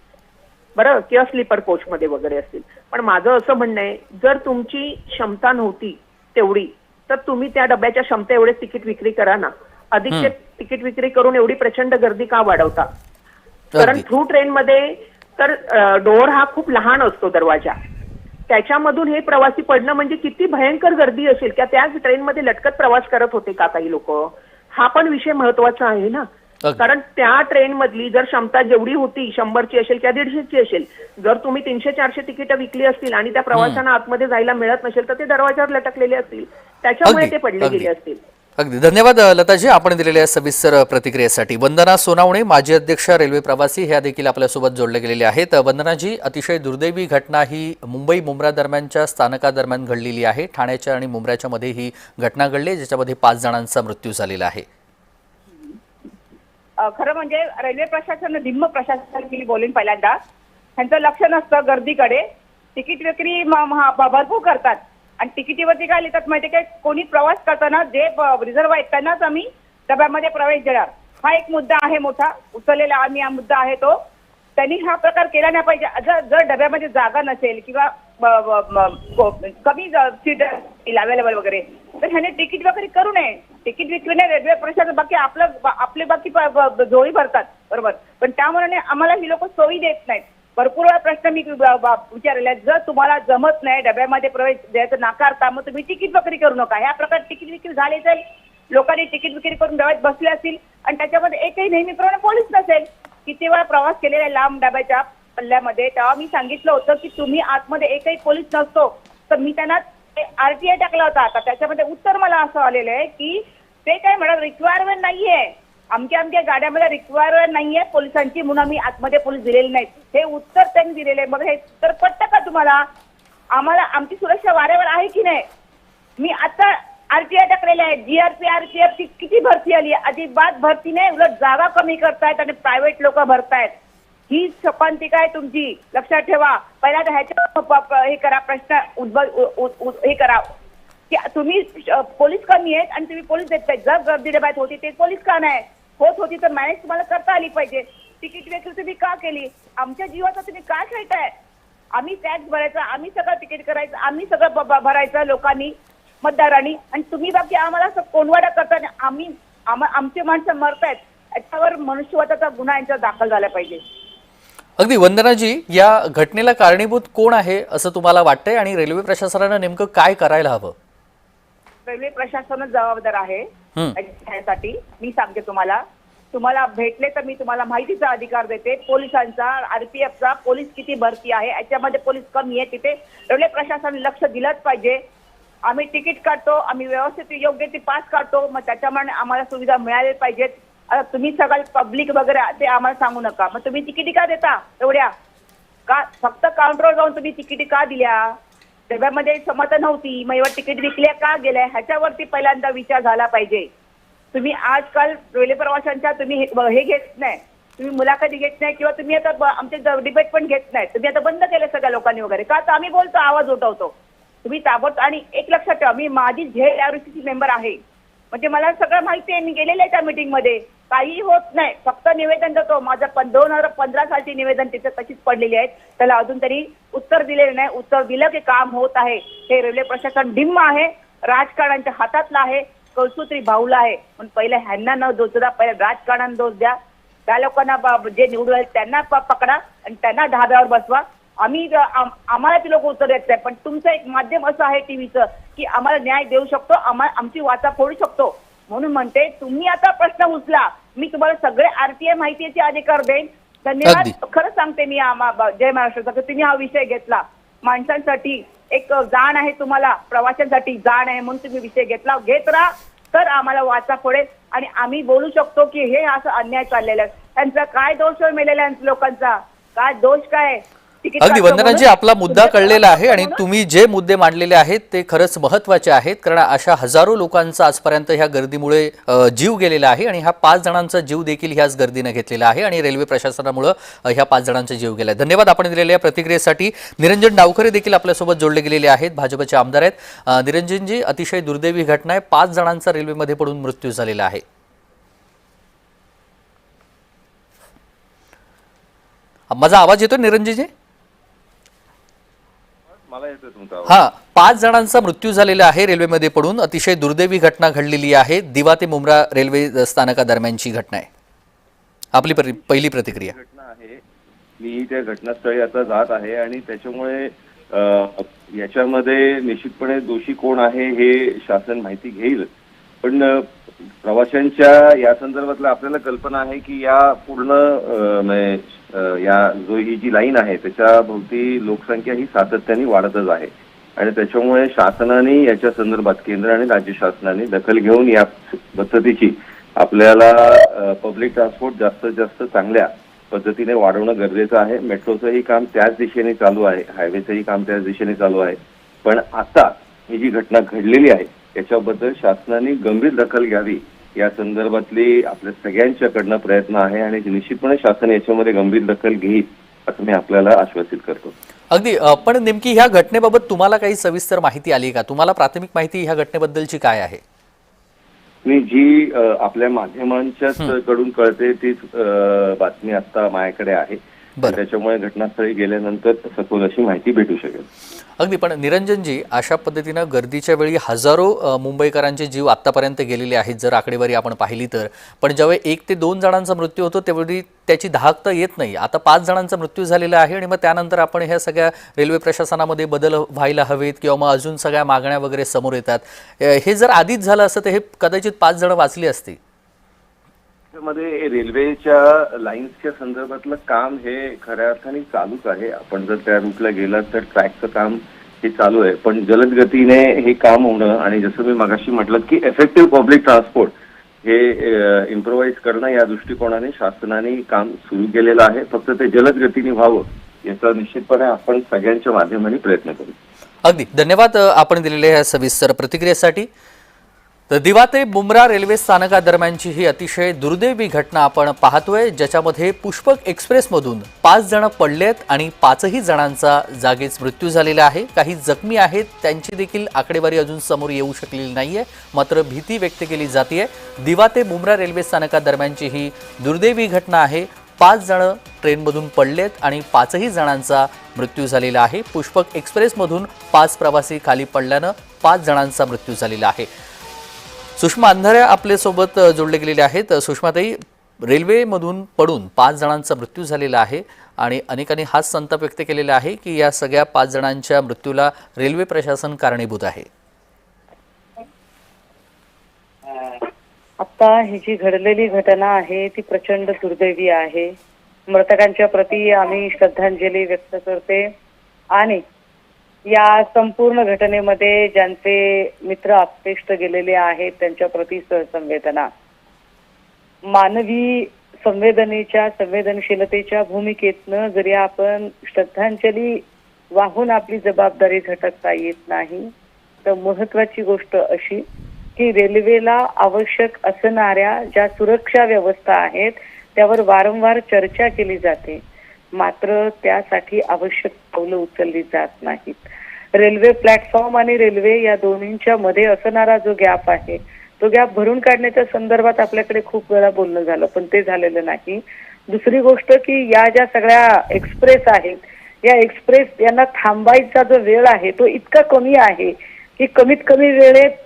बरं, किंवा स्लीपर कोचमध्ये वगैरे असतील. पण माझं असं म्हणणं आहे जर तुमची क्षमता नव्हती तेवढी तर तुम्ही त्या डब्याच्या क्षमता एवढे तिकीट विक्री करा ना. अधिक तिकीट विक्री करून एवढी प्रचंड गर्दी का वाढवता? कारण थ्रू ट्रेनमध्ये तर डोअर हा खूप लहान असतो दरवाजा, त्याच्यामधून हे प्रवासी पडणं म्हणजे किती भयंकर गर्दी असेल. का त्याच ट्रेनमध्ये लटकत प्रवास करत होते का काही लोक? हा पण विषय महत्वाचा आहे ना. अगदी. कारण त्या ट्रेन मधली जर क्षमता जेवढी होती 100ची असेल किंवा 150ची असेल, जर तुम्ही 300-400 तिकीट विकली असतील आणि त्या प्रवाशांना आतमध्ये जायला मिळत नसेल तर ते दरवाजावर लटकलेले असतील, त्याच्यामुळे अगदी, ते पडले अगदी. गेले असतील. अगदी धन्यवाद लताजी आपण दिलेल्या सविस्तर प्रतिक्रियेसाठी. वंदना सोनावणे माजी अध्यक्ष रेल्वे प्रवासी ह्या देखील आपल्यासोबत जोडले गेलेले आहेत. वंदनाजी, अतिशय दुर्दैवी घटना ही मुंबई मुंब्रा दरम्यानच्या स्थानकादरम्यान घडलेली आहे. ठाण्याच्या आणि मुंब्र्याच्या मध्ये ही घटना घडली ज्याच्यामध्ये 5 जणांचा मृत्यू झालेला आहे. खरं म्हणजे रेल्वे प्रशासन धिम्म प्रशासन मी बोलेन पहिल्यांदा. त्यांचं लक्ष नसतं गर्दीकडे. तिकीट विक्री भरपूर करतात आणि तिकिटीवरती काय लिहितात माहिती काय, कोणी प्रवास करताना जे रिझर्व्ह आहेत त्यांनाच आम्ही डब्यामध्ये प्रवेश देणार. हा एक मुद्दा आहे मोठा उचललेला आम्ही, हा मुद्दा आहे तो. त्यांनी हा प्रकार केला नाही पाहिजे. जर डब्यामध्ये जागा नसेल किंवा कमी सीट अवेलेबल वगैरे तर ह्याने तिकीट विक्री करू नये. तिकीट विक्रीने रेल्वे प्रशासन आपले बाकी जोळी भरतात बरोबर, पण त्यामुळे आम्हाला ही लोक सोयी देत नाहीत. भरपूर वेळा प्रश्न मी विचारलेला, जर तुम्हाला जमत नाही डब्यामध्ये प्रवेश द्यायचं नाकारता मग तुम्ही तिकीट विक्री करू नका. ह्या प्रकारे तिकीट विक्री झाली असेल, लोकांनी तिकीट विक्री करून डब्यात बसले असतील आणि त्याच्यामध्ये एकही नेहमीप्रमाणे पोलीस नसेल. किती वेळा प्रवास केलेला लांब डब्याच्या पल्ल्यामध्ये, तेव्हा मी सांगितलं होतं की तुम्ही आतमध्ये एकही पोलीस नसतो तर मी त्यांना RTI टाकला होता. आता त्याच्यामध्ये उत्तर मला असं आलेलं आहे की ते काय म्हणत रिक्वायरमेंट नाहीये, आमच्या गाड्यामध्ये रिक्वायरमेंट नाहीये पोलिसांची म्हणून आम्ही आतमध्ये पोलीस दिलेले नाहीत. हे उत्तर त्यांनी दिलेलं आहे. मग हे उत्तर पटतं का तुम्हाला? आम्हाला आमची सुरक्षा वाऱ्यावर आहे की नाही? मी आता RTI टाकलेले आहे. GRP RPF ची किती भरती आली? अजिबात भरती नाही, उलट जागा कमी करतायत आणि प्रायव्हेट लोक भरतायत. ही शपांतिका आहे तुमची, लक्षात ठेवा. पहिल्यांदा ह्याच्या हे करा, प्रश्न हे करा की तुम्ही पोलीस कमी आहेत आणि तुम्ही पोलीस देत नाहीत. जर गर्दी डब्यात होती ते पोलीस का नाही होत होती तर मॅनेज तुम्हाला करता आली पाहिजे. तिकीट विक्री तुम्ही का केली? आमच्या जीवाचा तुम्ही का खेळताय? आम्ही टॅक्स भरायचा, आम्ही सगळं तिकीट करायचं, आम्ही सगळं भरायचं लोकांनी, मतदारांनी, आणि तुम्ही बाकी आम्हाला असं कोणवाडा करता. आमचे माणसं मरतायत, याच्यावर मनुष्यवधाचा गुन्हा यांचा दाखल झाला पाहिजे. अगदी वंदनाजी, या घटनेला कारणीभूत कोण आहे असं तुम्हाला वाटतंय आणि रेल्वे प्रशासनानं नेमकं काय करायला हवं? रेल्वे प्रशासनच जबाबदार आहे यासाठी. मी सांगते तुम्हाला भेटले तर मी तुम्हाला माहितीचा अधिकार देते. पोलिसांचा, RPFचा, पोलीस किती भरती आहे, याच्यामध्ये पोलीस कमी आहे, तिथे रेल्वे प्रशासन लक्ष दिलंच पाहिजे. आम्ही तिकीट काढतो, आम्ही व्यवस्थित योग्य ते पास काढतो, मग त्याच्यामुळे आम्हाला सुविधा मिळाल्या पाहिजेत. आता तुम्ही सगळं पब्लिक वगैरे ते आम्हाला सांगू नका. मग तुम्ही तिकिटी का देता एवढ्या? का फक्त काउंटरवर जाऊन तुम्ही तिकिटी का दिल्या? डब्यामध्ये क्षमता नव्हती, मग एवढं तिकीट विकल्या का गेल्या? ह्याच्यावरती पहिल्यांदा विचार झाला पाहिजे. तुम्ही आजकाल रेल्वे प्रवाशांच्या तुम्ही हे घेत नाही, तुम्ही मुलाखती घेत नाही किंवा तुम्ही आता आमचे डिबेट पण घेत नाही. तुम्ही आता बंद केलं सगळ्या लोकांनी वगैरे. का तर आम्ही बोलतो, आवाज उठवतो. तुम्ही ताबडतोब. आणि एक लक्षात ठेवा, मी माझी RCC मेंबर आहे, म्हणजे मला सगळं माहिती आहे. मी गेलेले आहे त्या मीटिंगमध्ये. काही होत नाही, फक्त निवेदन देतो. माझं 2015 सालची निवेदन तिथे तशीच पडलेली आहेत, त्याला अजून तरी उत्तर दिलेलं नाही. उत्तर दिलं की काम होत आहे. हे रेल्वे प्रशासन डिम्म आहे, राजकारणाच्या हातातलं आहे, कळसूत्री भाऊला आहे. पण पहिले ह्यांना न दोष द्या, पहिले राजकारणाला दोष द्या. त्या लोकांना जे निवडून आहेत त्यांना पकडा आणि त्यांना धाब्यावर बसवा. आम्हाला ती लोक उत्तर देत नाही, पण तुमचं एक माध्यम असं आहे टीव्हीचं की आम्हाला न्याय देऊ शकतो, आमची वाचा फोडू शकतो. म्हणून म्हणते तुम्ही आता प्रश्न उचला, मी तुम्हाला सगळे RTI माहितीचे अधिकार देईन. धन्यवाद. खरं सांगते मी जय महाराष्ट्राचा, तुम्ही हा विषय घेतला. माणसांसाठी एक जाण आहे, तुम्हाला प्रवाशांसाठी जाण आहे म्हणून तुम्ही विषय घेतला. घेत राहा तर आम्हाला वाचा फोडेल आणि आम्ही बोलू शकतो की हे असं अन्याय चाललेला आहे. त्यांचा काय दोष मेलेला आहे लोकांचा? काय दोष काय? अगदी वंदनाजी, आपला मुद्दा कळलेला आहे आणि तुम्ही जे मुद्दे मांडलेले आहेत ते खरंच महत्त्वाचे आहेत. कारण अशा हजारो लोकांचा आजपर्यंत ह्या गर्दीमुळे जीव गेलेला आहे आणि ह्या 5 जणांचा जीव देखील ह्याच गर्दीने घेतलेला आहे आणि रेल्वे प्रशासनामुळे ह्या 5 जणांचा जीव गेला. धन्यवाद आपण दिलेल्या प्रतिक्रियेसाठी. निरंजन डावखरे देखील आपल्यासोबत जोडले गेलेले आहेत, भाजपचे आमदार आहेत. निरंजनजी, अतिशय दुर्दैवी घटना आहे, 5 जणांचा रेल्वेमध्ये पडून मृत्यू झालेला आहे. माझा आवाज येतो निरंजनजी? हा, 5 जणांचा मृत्यू झालेला आहे रेल्वेमध्ये पडून. अतिशय दुर्दैवी घटना घडलेली आहे. दिवा ते मुंब्रा रेल्वे स्थानकादरम्यानची घटना आहे. आपली पहिली प्रतिक्रिया. मी त्या घटनास्थळी आता जात आहे आणि त्याच्यामुळे याच्यामध्ये निश्चितपणे दोषी कोण आहे हे शासन माहिती घेईल. पण प्रवाशांच्या या संदर्भातलं आपल्याला कल्पना आहे की या पूर्ण या जो ही जी लाईन आहे त्याच्या भोवती लोकसंख्या ही सातत्याने वाढतच आहे आणि त्याच्यामुळे शासनाने याच्या संदर्भात केंद्र आणि राज्य शासनाने दखल घेऊन या पद्धतीची आपल्याला पब्लिक ट्रान्सपोर्ट जास्तीत जास्त चांगल्या पद्धतीने वाढवणं गरजेचं आहे. मेट्रोचंही काम त्याच दिशेने चालू आहे, हायवेचंही काम त्याच दिशेने चालू आहे. पण आता ही जी घटना घडलेली आहे याच्याबद्दल शासनाने गंभीर दखल घ्यावी या संदर्भातली आपल्या सगळ्यांच्याकडनं प्रयत्न आहे आणि निश्चितपणे शासन याच्यामध्ये गंभीर दखल घेईल असं मी आपल्याला आश्वासित करतो. अगदी. पण नेमकी ह्या घटनेबाबत तुम्हाला काही सविस्तर माहिती आली का? तुम्हाला प्राथमिक माहिती ह्या घटनेबद्दलची काय आहे? मी जी आपल्या माध्यमांच्याच कडून कळते तीच बातमी आता माझ्याकडे आहे. त्याच्यामुळे घटनास्थळी गेल्यानंतर सखोल अशी माहिती भेटू शकेल. अगदी. पण निरंजनजी, अशा पद्धतीनं गर्दीच्या वेळी हजारो मुंबईकरांचे जीव आतापर्यंत गेलेले आहेत जर आकडेवारी आपण पाहिली तर. पण ज्यावेळी 1 ते 2 जणांचा मृत्यू होतो त्यावेळी त्याची धाक तर येत नाही. आता 5 जणांचा मृत्यू झालेला आहे आणि मग त्यानंतर आपण ह्या सगळ्या रेल्वे प्रशासनामध्ये बदल व्हायला हवेत किंवा मग अजून सगळ्या मागण्या वगैरे समोर येतात. हे जर आधीच झालं असतं तर हे कदाचित 5 जण वाचली असती. मध्ये रेल्वेच्या लाईन्सच्या संदर्भातलं काम हे खऱ्या अर्थाने चालूच आहे. आपण जर त्या रूटला गेलात तर ट्रॅकचं काम हे चालू आहे. पण जलद गतीने हे काम होणं आणि जसं मी मगाशी म्हटलं की इफेक्टिव्ह पब्लिक ट्रान्सपोर्ट हे इम्प्रोव्हाइज करणं या दृष्टिकोनाने शासनाने काम सुरू केलेलं आहे. फक्त ते जलद गतीने व्हावं याचा निश्चितपणे आपण सगळ्यांच्या माध्यमाने प्रयत्न करू. अगदी धन्यवाद आपण दिलेल्या या सविस्तर प्रतिक्रियेसाठी. तर दिवा ते मुंब्रा रेल्वे स्थानकादरम्यानची ही अतिशय दुर्दैवी घटना आपण पाहतोय, ज्याच्यामध्ये पुष्पक एक्सप्रेसमधून 5 जण पडलेत आणि 5ही जणांचा जागीच मृत्यू झालेला आहे. काही जखमी आहेत, त्यांची देखील आकडेवारी अजून समोर येऊ शकलेली नाहीये. मात्र भीती व्यक्त केली जाते. दिवा ते मुंब्रा रेल्वे स्थानकादरम्यानची ही दुर्दैवी घटना आहे. 5 जण ट्रेनमधून पडलेत आणि 5ही जणांचा मृत्यू झालेला आहे. पुष्पक एक्सप्रेसमधून 5 प्रवासी खाली पडल्यानं 5 जणांचा मृत्यू झालेला आहे. सुषमा अंधारे आपल्यासोबत जोडले गेलेले आहेत. सुषमाताई, रेल्वेमधून पडून 5 जणांचा मृत्यू झालेला आहे आणि अनेकांनी हाच संताप व्यक्त केलेला आहे की या सगळ्या 5 जणांच्या मृत्यूला रेल्वे प्रशासन कारणीभूत आहे. आता ही जी घडलेली घटना आहे ती प्रचंड दुर्दैवी आहे. मृतकांच्या प्रती आम्ही श्रद्धांजली व्यक्त करते आणि या संपूर्ण घटनेमध्ये ज्यांचे मित्र आपतेष्ट गेलेले आहेत त्यांच्या प्रती सहसंवेदना. मानवी संवेदनशीलतेच्या भूमिकेतनं जरी आपण श्रद्धांजली वाहून आपली जबाबदारी झटकता येत नाही, तर महत्वाची गोष्ट अशी की रेल्वेला आवश्यक असणाऱ्या ज्या सुरक्षा व्यवस्था आहेत त्यावर वारंवार चर्चा केली जाते, मात्र त्यासाठी आवश्यक पावलं उचलली जात नाहीत. रेल्वे प्लॅटफॉर्म आणि रेल्वे या दोन्हींच्या मध्ये असणारा जो गॅप आहे तो गॅप भरून काढण्याच्या संदर्भात आपल्याकडे खूप वेळा बोलणं झालं, पण ते झालेलं नाही. दुसरी गोष्ट की या ज्या सगळ्या एक्सप्रेस आहेत, या एक्सप्रेस यांना थांबायचा जो वेळ आहे तो इतका कमी आहे की कमीत कमी वेळेत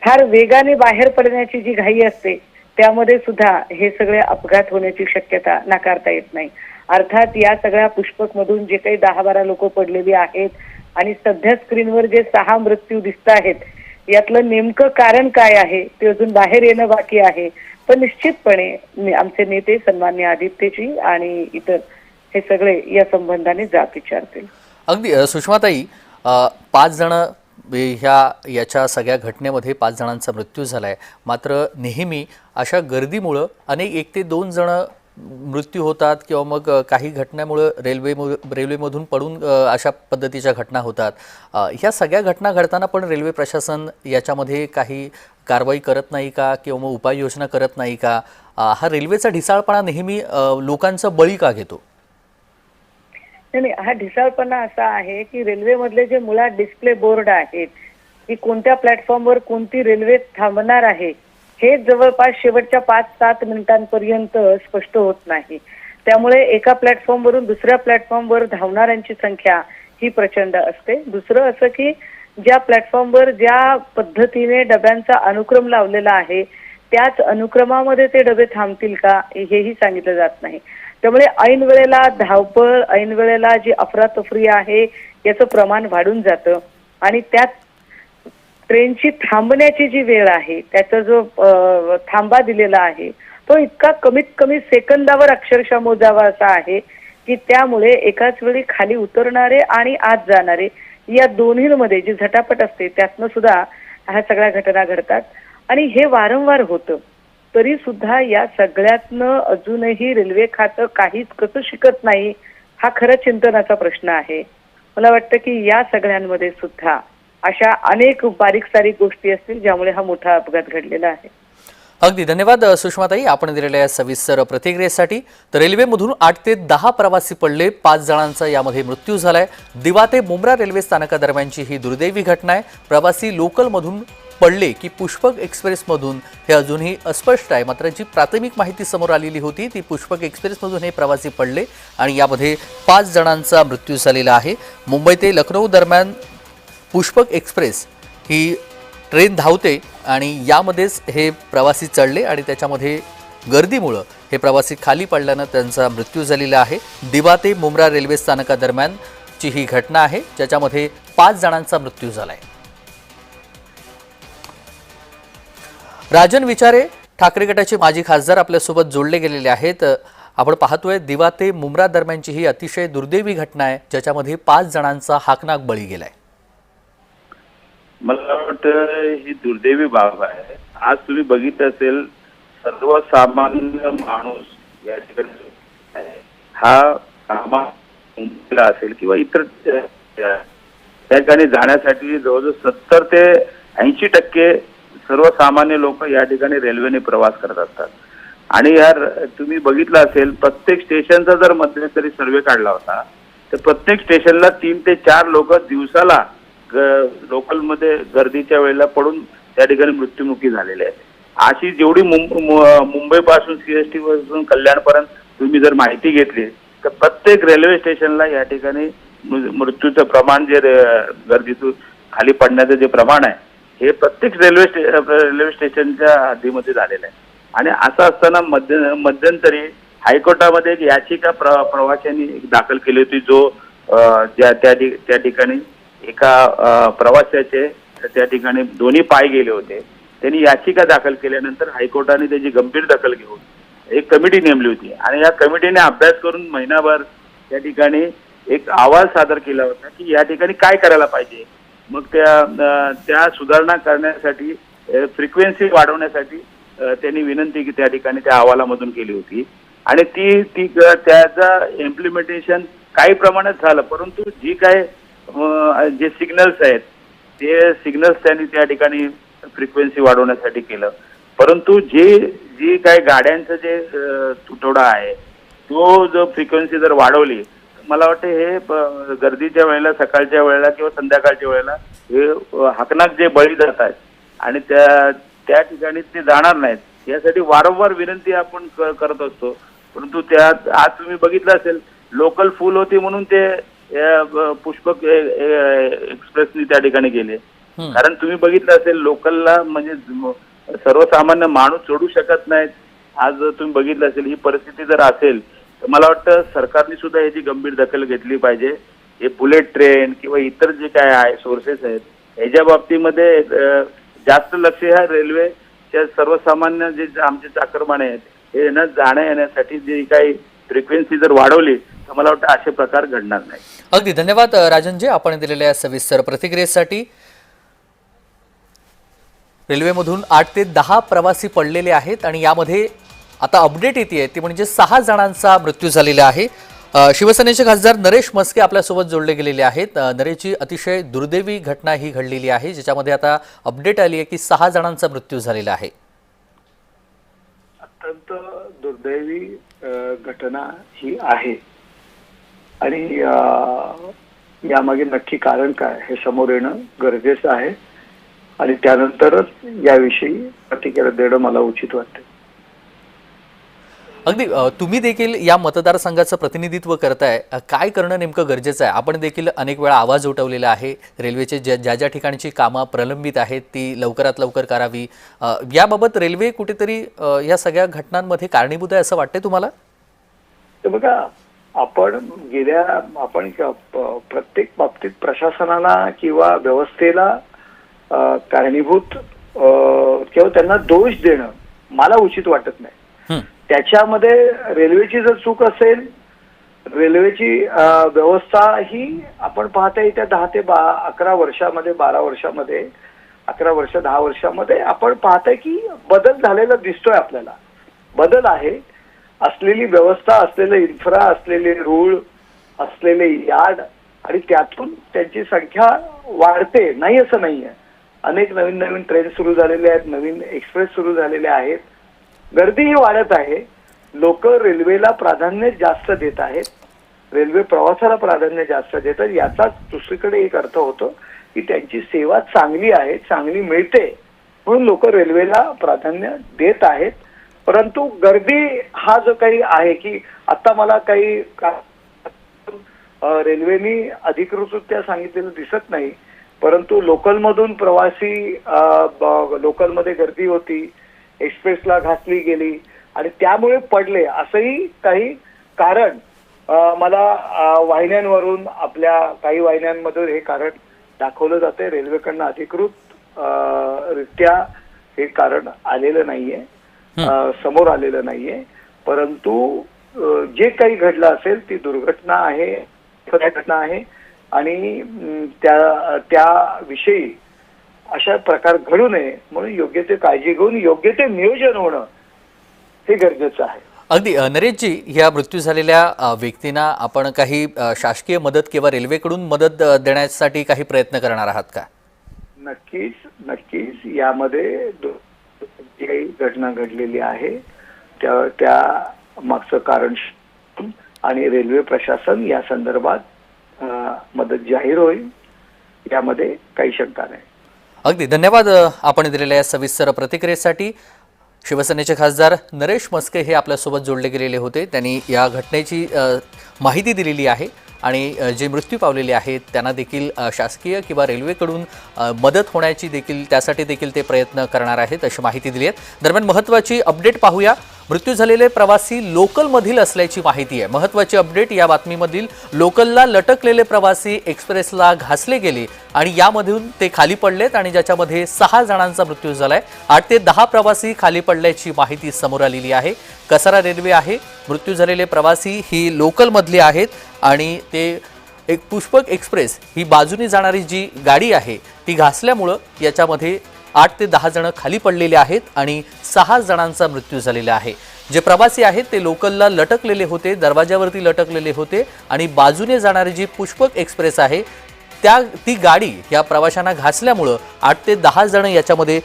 फार वेगाने बाहेर पडण्याची जी घाई असते त्यामध्ये सुद्धा हे सगळे अपघात होण्याची शक्यता नाकारता येत नाही. अर्थात या सगळ्या पुष्पक मधून जे काही 10-12 लोक पडलेली आहेत आणि सध्या स्क्रीनवर जे 6 मृत्यू दिसत आहेत यातलं नेमकं कारण काय आहे ते अजून बाहेर येणं बाकी आहे. पण निश्चितपणे आमचे नेते सन्मान्य आदित्यजी आणि इतर हे सगळे या संबंधाने जाब विचारतील. अगदी. सुषमाताई, 5 जण याच्या सगळ्या घटनेमध्ये 5 जणांचा मृत्यू झालाय. मात्र नेहमी अशा गर्दीमुळं अनेक 1 ते 2 जण मृत्यू होतात किंवा मग काही घटनेमुळे रेल्वेमधून पडून अशा पद्धतीच्या घटना होतात. ह्या सगळ्या घटना घडताना पण रेल्वे प्रशासन याच्यामध्ये काही कारवाई करत नाही का किंवा मग उपाययोजना करत नाही का? हा रेल्वेचा ढिसाळपणा नेहमी लोकांचा बळी का घेतो? नाही, हा ढिसाळपणा असा आहे की रेल्वेमधले जे मुळात डिस्प्ले बोर्ड आहेत की कोणत्या प्लॅटफॉर्मवर कोणती रेल्वे थांबणार आहे हे जवळपास शेवटच्या 5-7 मिनिटांपर्यंत स्पष्ट होत नाही. त्यामुळे एका प्लॅटफॉर्मवरून दुसऱ्या प्लॅटफॉर्मवर धावणाऱ्यांची संख्या ही प्रचंड असते. दुसरं असं की ज्या प्लॅटफॉर्मवर ज्या पद्धतीने डब्यांचा अनुक्रम लावलेला आहे त्याच अनुक्रमामध्ये ते डबे थांबतील का हेही सांगितलं जात नाही. त्यामुळे ऐन वेळेला धावपळ, ऐन वेळेला जी अफरातफरी आहे याचं प्रमाण वाढून जातं आणि त्यात ट्रेनची थांबण्याची जी वेळ आहे, त्याचा जो थांबा दिलेला आहे तो इतका कमीत कमी सेकंदावर अक्षरशः मोजावा असा आहे की त्यामुळे एकाच वेळी खाली उतरणारे आणि आत जाणारे या दोन्हीमध्ये जी झटापट असते त्यातनं सुद्धा ह्या सगळ्या घटना घडतात आणि हे वारंवार होतं. तरी सुद्धा या सगळ्यातनं अजूनही रेल्वे खातं काहीच कसं शिकत नाही हा खरं चिंतनाचा प्रश्न आहे. मला वाटतं की या सगळ्यांमध्ये सुद्धा अशा अनेक बारीक सारीक गोष्टी असतील ज्यामुळे हा मोठा अपघात घडलेला आहे. अगदी धन्यवाद सुषमाताई, आपण दिलेल्या या सविस्तर प्रतिक्रियेसाठी. तर रेल्वेमधून 8 ते 10 प्रवासी पडले, 5 जणांचा यामध्ये मृत्यू झालाय. दिवा ते मुंब्रा रेल्वे स्थानकादरम्यानची ही दुर्दैवी घटना आहे. प्रवासी लोकलमधून पडले की पुष्पक एक्सप्रेसमधून हे अजूनही अस्पष्ट आहे. मात्र जी प्राथमिक माहिती समोर आलेली होती ती पुष्पक एक्सप्रेसमधून हे प्रवासी पडले आणि यामध्ये 5 जणांचा मृत्यू झालेला आहे. मुंबई ते लखनौ दरम्यान पुष्पक एक्सप्रेस ही ट्रेन धावते आणि यामध्येच हे प्रवासी चढले आणि त्याच्यामध्ये गर्दीमुळं हे प्रवासी खाली पडल्यानं त्यांचा मृत्यू झालेला आहे. दिवा ते मुंब्रा रेल्वे स्थानकादरम्यानची ही घटना आहे ज्याच्यामध्ये 5 जणांचा मृत्यू झालाय. राजन विचारे ठाकरे गटाचे माजी खासदार आपल्यासोबत जोडले गेलेले आहेत. आपण पाहतोय दिवा ते मुंब्रा दरम्यानची ही अतिशय दुर्दैवी घटना आहे ज्याच्यामध्ये 5 जणांचा हाकनाक बळी गेलाय. मला वाटतं ही दुर्दैवी बाब आहे. आज तुम्ही बघितलं असेल सर्वसामान्य माणूस या ठिकाणी हा मुंबईला असेल किंवा इतर त्या ठिकाणी जाण्यासाठी जवळजवळ 70 ते 80% सर्वसामान्य लोक या ठिकाणी रेल्वेने प्रवास करत असतात. आणि यार तुम्ही बघितलं असेल प्रत्येक स्टेशनचा जर मध्यंतरी सर्वे काढला होता तर प्रत्येक स्टेशनला 3 ते 4 लोक दिवसाला लोकलमध्ये गर्दीच्या वेळेला पडून त्या ठिकाणी मृत्युमुखी झालेले आहेत. अशी जेवढी मुंबई पासून CST पासून कल्याणपर्यंत तुम्ही जर माहिती घेतली तर प्रत्येक रेल्वे स्टेशनला या ठिकाणी मृत्यूचं प्रमाण जे गर्दीतून खाली पडण्याचं जे प्रमाण आहे हे प्रत्येक रेल्वे स्टेशनच्या हद्दीमध्ये झालेलं आहे. आणि असं असताना मध्यंतरी हायकोर्टामध्ये एक याचिका प्रवाशांनी दाखल केली होती जो त्या ठिकाणी एका प्रवाशाचे त्या ठिकाणी दोन्ही पाय गेले होते. त्यांनी याचिका दाखल केल्यानंतर हायकोर्टाने त्याची गंभीर दखल घेऊन एक कमिटी नेमली होती आणि या कमिटीने अभ्यास करून महिनाभर त्या ठिकाणी एक अहवाल सादर केला होता की या ठिकाणी काय करायला पाहिजे. मग त्या सुधारणा करण्यासाठी फ्रिक्वेन्सी वाढवण्यासाठी त्यांनी विनंती त्या ठिकाणी त्या अहवालामधून केली होती आणि ती त्याचं इम्प्लिमेंटेशन काही प्रमाणात झालं. परंतु जी काय जे सिग्नल्स आहेत ते सिग्नल्स त्यांनी त्या ठिकाणी फ्रिक्वेन्सी वाढवण्यासाठी केलं. परंतु जी काय गाड्यांचं जे तुटवडा आहे तो जो फ्रिक्वेन्सी जर वाढवली मला वाटतं हे गर्दीच्या वेळेला सकाळच्या वेळेला किंवा संध्याकाळच्या वेळेला हे हाकनाक जे बळी जात आहेत आणि त्या ठिकाणी ते जाणार नाहीत यासाठी वारंवार विनंती आपण करत असतो. परंतु त्यात आज तुम्ही बघितलं असेल लोकल फुल होती म्हणून ते पुष्पक एक्सप्रेसनी त्या ठिकाणी गेले. कारण तुम्ही बघितलं असेल लोकलला म्हणजे सर्वसामान्य माणूस सोडू शकत नाहीत. आज तुम्ही बघितलं असेल ही परिस्थिती जर असेल तर मला वाटतं सरकारने सुद्धा याची गंभीर दखल घेतली पाहिजे. हे बुलेट ट्रेन किंवा इतर जे काय आहे सोर्सेस आहेत याच्या बाबतीमध्ये जास्त लक्ष ह्या रेल्वेच्या सर्वसामान्य जे आमचे चाकरमाने आहेत हे जाण्या येण्यासाठी जी काही फ्रिक्वेन्सी जर वाढवली तर मला वाटतं असे प्रकार घडणार नाही. अगदी धन्यवाद राजनजी, आपण दिलेल्या सविस्तर प्रतिक्रियेसाठी. रेल्वेमधून 8 ते 10 प्रवासी पडलेले आहेत आणि यामध्ये आता अपडेट येते ती म्हणजे 6 जणांचा मृत्यू झालेला आहे. शिवसेनेचे खासदार नरेश म्हस्के आपल्यासोबत जोडले गेलेले आहेत. नरेशची अतिशय दुर्दैवी घटना ही घडलेली आहे ज्याच्यामध्ये आता अपडेट आली आहे की 6 जणांचा मृत्यू झालेला आहे. अत्यंत दुर्दैवी घटना ही आहे आणि यामागे नक्की कारण काय हे समोर येणं गरजेचं आहे आणि त्यानंतरच याविषयी प्रतिक्रिया देणं मला उचित वाटते. अगदी तुम्ही देखील या मतदारसंघाचं प्रतिनिधित्व करताय, काय करणं नेमकं गरजेचं आहे? आपण देखील अनेक वेळा आवाज उठवलेला आहे रेल्वेचे ज्या ठिकाणची कामं प्रलंबित आहेत ती लवकरात लवकर करावी. याबाबत रेल्वे कुठेतरी या सगळ्या घटनांमध्ये कारणीभूत आहे असं वाटतंय तुम्हाला? तर बघा, आपण प्रत्येक बाबतीत प्रशासनाला किंवा व्यवस्थेला कारणीभूत किंवा त्यांना दोष देणं मला उचित वाटत नाही. त्याच्यामध्ये रेल्वेची जर चूक असेल, रेल्वेची व्यवस्था ही आपण पाहता येत्या 10 ते 11 वर्षामध्ये, 12 वर्षामध्ये, 11 वर्ष 10 वर्षामध्ये आपण पाहताय की बदल झालेला दिसतोय. आपल्याला बदल आहे. असलेली व्यवस्था, असलेले इन्फ्रा, असलेले रूळ, असलेले यार्ड आणि त्यातून त्यांची संख्या वाढते, नाही असं नाहीये. अनेक नवीन नवीन ट्रेन सुरू झालेले आहेत, नवीन एक्सप्रेस सुरू झालेले आहेत, गर्दीही वाढत आहे. लोक रेल्वेला प्राधान्य जास्त देत आहेत, रेल्वे प्रवासाला प्राधान्य जास्त देतात. याचाच दुसरीकडे एक अर्थ होतो की त्यांची सेवा चांगली आहे, चांगली मिळते, म्हणून लोक रेल्वेला प्राधान्य देत आहेत. परंतु गर्दी हा जो काही आहे की आता मला काही रेल्वेनी अधिकृतरित्या सांगितलेलं दिसत नाही, परंतु लोकलमधून प्रवासी लोकलमध्ये गर्दी होती, एक्सप्रेसला घासली गेली आणि त्यामुळे पडले, असंही काही कारण मला वाहिन्यांवरून, आपल्या काही वाहिन्यांमधून हे कारण दाखवलं जाते. रेल्वेकडनं अधिकृत रित्या हे कारण आलेलं नाहीये, समोर आलेलं नाहीये. परंतु जे काही घडलं असेल ती दुर्घटना आहे, घटना आहे आणि त्याविषयी अशा प्रकार घडू नये म्हणून योग्य ते काळजी घेऊन योग्य ते नियोजन होणं हे गरजेचं आहे. अगदी नरेशजी, या मृत्यू झालेल्या व्यक्तींना आपण काही शासकीय मदत किंवा रेल्वेकडून मदत देण्यासाठी काही प्रयत्न करणार आहात का? नक्कीच यामध्ये जी काही घटना घडलेली आहे त्या मागचं कारण आणि रेल्वे प्रशासन या संदर्भात मदत जाहीर होईल, यामध्ये काही शंका नाही. अगदी धन्यवाद आपण दिलेल्या या सविस्तर प्रतिक्रियेसाठी. शिवसेनेचे खासदार नरेश मस्के हे आपल्यासोबत जोडले गेलेले होते. त्यांनी या घटनेची माहिती दिलेली आहे आणि जे मृत्यू पावलेले आहेत त्यांना देखील शासकीय किंवा रेल्वेकडून मदत होण्याची देखील, त्यासाठी देखील ते प्रयत्न करणार आहेत अशी माहिती दिली आहे. दरम्यान महत्त्वाची अपडेट पाहूया. मृत्यू झालेले प्रवासी लोकलमधील असल्याची माहिती आहे. महत्त्वाची अपडेट या बातमीमधील. लोकलला लटकलेले प्रवासी एक्सप्रेसला घासले गेले आणि यामधून ते खाली पडलेत आणि ज्याच्यामध्ये 6 जणांचा मृत्यू झालाय. 8 ते 10 प्रवासी खाली पडल्याची माहिती समोर आलेली आहे. कसारा रेल्वे आहे. मृत्यू झालेले प्रवासी ही लोकलमधली आहेत आणि ते एक पुष्पक एक्सप्रेस ही बाजूने जाणारी जी गाडी आहे ती घासल्यामुळं याच्यामध्ये 8 ते 10 जण खाली पडलेले आहेत आणि 6 जणांचा मृत्यू झालेला आहे. जे प्रवासी आहेत ते लोकलला लटकलेले होते, दरवाजावरती लटकलेले होते आणि बाजूने जाणारी जी पुष्पक एक्सप्रेस आहे ती गाडी या प्रवाशांना घासल्यामुळं 8 ते 10 जण याच्यामध्ये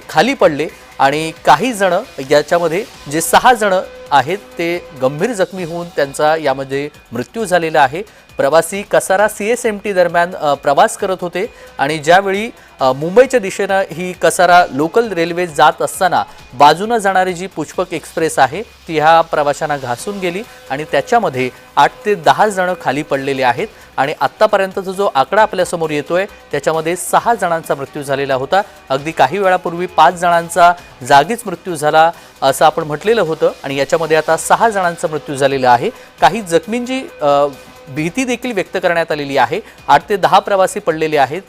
खाली पडले आणि काही जण याच्यामध्ये जे 6 जण आहेत ते गंभीर जखमी होऊन त्यांचा यामध्ये मृत्यू झालेला आहे. प्रवासी कसारा CSMT दरम्यान प्रवास करत होते आणि ज्यावेळी मुंबईच्या दिशेनं ही कसारा लोकल रेल्वे जात असताना बाजूनं जाणारी जी पुष्पक एक्सप्रेस आहे ती ह्या प्रवाशांना घासून गेली आणि त्याच्यामध्ये 8 ते 10 जण खाली पडलेले आहेत आणि आत्तापर्यंतचा जो आकडा आपल्यासमोर येतोय त्याच्यामध्ये 6 जणांचा मृत्यू झालेला होता. अगदी काही वेळापूर्वी 5 जणांचा जागीच मृत्यू झाला असं आपण म्हटलेलं होतं आणि याच्यामध्ये आता 6 जणांचा मृत्यू झालेला आहे. काही जखमींची भीती देखील व्यक्त करण्यात आलेली आहे. 8 ते 10 प्रवासी पडलेले आहेत,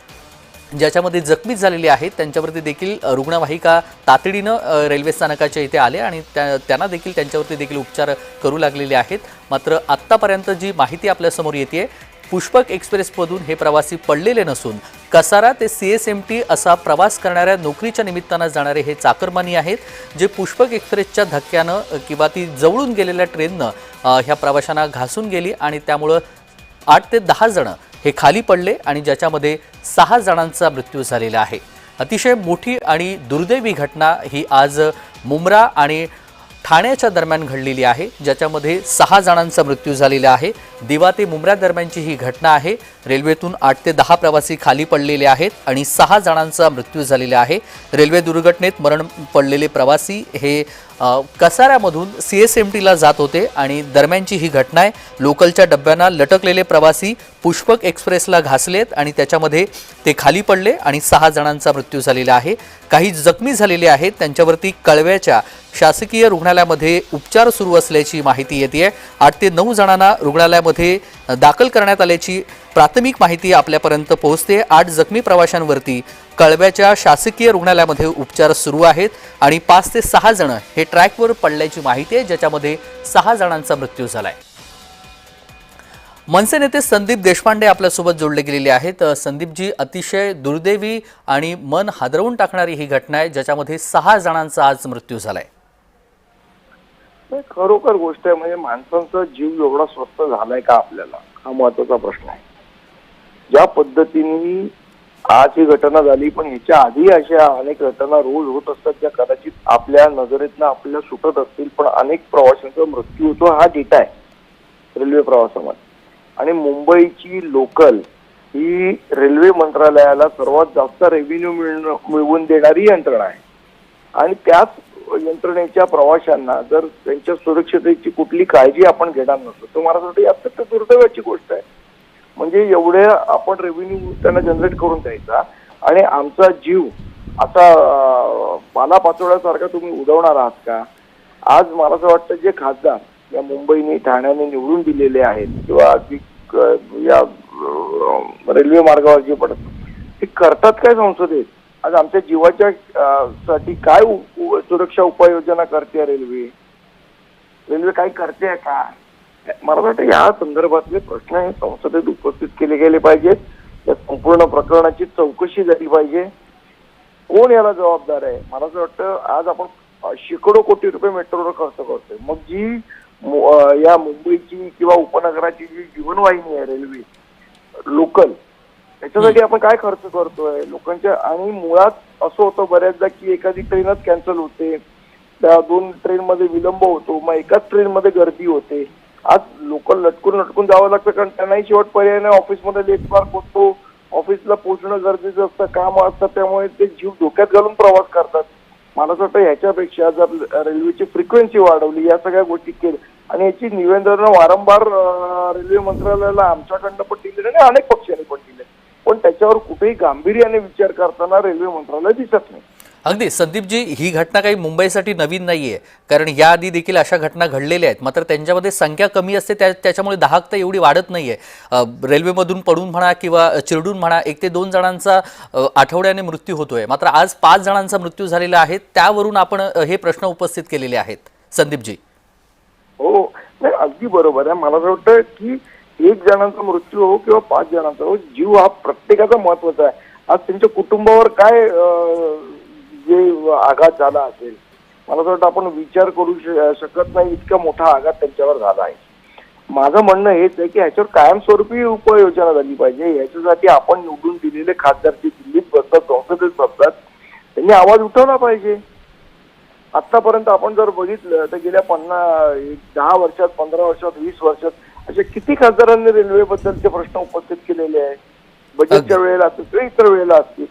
ज्याच्यामध्ये जखमी झालेले आहेत त्यांच्यावरती देखील रुग्णवाहिका तातडीनं रेल्वे स्थानकाच्या इथे आले आणि त्यांना देखील त्यांच्यावरती देखील उपचार करू लागलेले आहेत. मात्र आत्तापर्यंत जी माहिती आपल्यासमोर येते पुष्पक एक्सप्रेसमधून हे प्रवासी पडलेले नसून कसारा ते CSMT असा प्रवास करणाऱ्या नोकरीच्या निमित्तानं जाणारे हे चाकरमानी आहेत, जे पुष्पक एक्सप्रेसच्या धक्क्यानं किंवा ती जवळून गेलेल्या ट्रेननं ह्या प्रवाशांना घासून गेली आणि त्यामुळं 8 ते 10 जण हे खाली पडले आणि ज्याच्यामध्ये 6 जणांचा मृत्यू झालेला आहे. अतिशय मोठी आणि दुर्दैवी घटना ही आज मुंब्रा आणि ठाण्याच्या दरम्यान घडलेली आहे, ज्याच्यामध्ये 6 जणांचा मृत्यू झालेला आहे. दिवा ते मुंब्रा दरम्यानची ही घटना आहे. रेल्वेतून 8 ते 10 प्रवासी खाली पडलेले आहेत आणि 6 जणांचा मृत्यू झालेला आहे। रेल्वे दुर्घटनेत मरण पडलेले प्रवासी हे कसाऱ्यामधून CSMTला जात होते आणि दरम्यानची ही घटना आहे। लोकलच्या डब्यांना लटकलेले प्रवासी पुष्पक एक्सप्रेसला घासलेत आणि त्याच्यामध्ये ते खाली पडले आणि 6 जणांचा मृत्यू झालेला आहे। काही जखमी झालेले आहेत, त्यांच्यावरती कळव्याच्या शासकीय रुग्णालयामध्ये उपचार सुरू असल्याची माहिती येते। 8 ते 9 जणांना रुग्णालयामध्ये दाखल करण्यात आल्याची प्राथमिक माहिती आपल्यापर्यंत पोहोचते। 8 जखमी प्रवाशांवरती कळव्याच्या शासकीय रुग्णालयामध्ये उपचार सुरू आहेत आणि 5 ते 6 जण हे ट्रॅकवर पडल्याची माहिती आहे, ज्याच्यामध्ये 6 जणांचा मृत्यू झालाय। मनसे नेते संदीप देशपांडे आपल्यासोबत जोडले गेलेले आहेत। संदीपजी, अतिशय दुर्दैवी आणि मन हादरवून टाकणारी ही घटना आहे, ज्याच्यामध्ये 6 जणांचा आज मृत्यू झालाय। खरोखर गोष्ट आहे, म्हणजे माणसांचा जीव एवढा स्वस्त झालाय का आपल्याला, हा महत्वाचा प्रश्न आहे। ज्या पद्धतीने आज ही घटना झाली, पण ह्याच्या आधी अशा अनेक घटना रोज होत असतात, ज्या कदाचित आपल्या नजरेतनं आपल्याला सुटत असतील, पण अनेक प्रवाशांचा मृत्यू होतो, हा डेटा आहे रेल्वे प्रवासामध्ये। आणि मुंबईची लोकल ही रेल्वे मंत्रालयाला सर्वात जास्त रेव्हेन्यू मिळवून देणारी यंत्रणा आहे आणि त्याच यंत्रणेच्या प्रवाशांना जर त्यांच्या सुरक्षिततेची कुठली काळजी आपण घेणार नसतो तर माझ्यासाठी अत्यंत दुर्दैवाची गोष्ट आहे। म्हणजे एवढे आपण रेव्हेन्यू त्यांना जनरेट करून द्यायचा आणि आमचा जीव आता पालापाचोळ्यासारखा तुम्ही उडवणार आहात का? आज मला असं वाटतं जे खासदार या मुंबईने ठाण्याने निवडून दिलेले आहेत किंवा या रेल्वे मार्गावर जे पडत ते करतात काय संसदेत? आज आमच्या जीवाच्या साठी काय सुरक्षा उपाययोजना करते रेल्वे? रेल्वे काही करते का? मला वाटतं या संदर्भातले प्रश्न हे संसदेत उपस्थित केले गेले पाहिजेत। या संपूर्ण प्रकरणाची चौकशी झाली पाहिजे। कोण याला जबाबदार आहे? मला असं वाटतं आज आपण शेकडो कोटी रुपये मेट्रोवर खर्च करतोय, मग जी या मुंबईची किंवा उपनगराची जी जीवनवाहिनी आहे रेल्वे लोकल, त्याच्यासाठी आपण काय खर्च करतोय लोकांच्या? आणि मुळात असं होतं बऱ्याचदा की एखादी ट्रेनच कॅन्सल होते, त्या 2 ट्रेनमध्ये विलंब होतो, मग एकाच ट्रेनमध्ये गर्दी होते। आज लोकल लटकून जावं लागतं, कारण त्यांनाही शेवट पर्याय नाही, ऑफिसमध्ये लेट मार्क होतो, ऑफिसला पोहोचणं गरजेचं असतं, काम असतं, त्यामुळे ते जीव धोक्यात घालून प्रवास करतात। मला असं वाटतं ह्याच्यापेक्षा जर रेल्वेची फ्रिक्वेन्सी वाढवली, या सगळ्या गोष्टी केल्या आणि याची निवेदनं वारंवार रेल्वे मंत्रालयाला आमच्याकडनं पण दिले आणि अनेक पक्षांनी पण दिले, पण त्याच्यावर कुठेही गांभीर्याने विचार करताना रेल्वे मंत्रालय दिसत नाही। अगदी संदीपजी, ही घटना काही मुंबईसाठी नवीन नाहीये, कारण याआधी देखील अशा घटना घडलेल्या आहेत, मात्र त्यांच्यामध्ये संख्या कमी असते, त्याच्यामुळे दाहकता एवढी वाढत नाहीये। रेल्वेमधून पडून म्हणा किंवा चिरडून म्हणा 1 ते 2 जणांचा आठवड्याने मृत्यू होतोय, मात्र आज 5 जणांचा मृत्यू झालेला आहे। त्यावरून आपण हे प्रश्न उपस्थित केलेले आहेत संदीपजी। हो, नाही अगदी बरोबर आहे। मला असं वाटतं की 1 जणांचा मृत्यू हो किंवा 5 जणांचा हो, जीव हा प्रत्येकाचा महत्वाचा आहे। आज त्यांच्या कुटुंबावर काय जे आघात झाला असेल, मला असं वाटतं आपण विचार करू शकत नाही, इतका मोठा आघात त्यांच्यावर झाला आहे। माझं म्हणणं हेच आहे की ह्याच्यावर कायमस्वरूपी उपाययोजना झाली पाहिजे। याच्यासाठी आपण निवडून दिलेले खासदार जे दिल्लीत बसतात, संसदेत बसतात, त्यांनी आवाज उठवला पाहिजे। आतापर्यंत आपण जर बघितलं तर गेल्या 10 वर्षात, 15 वर्षात, 20 वर्षात असे किती खासदारांनी रेल्वेबद्दलचे प्रश्न उपस्थित केलेले आहेत। बजेटच्या वेळेला असतील किंवा इतर वेळेला असतील।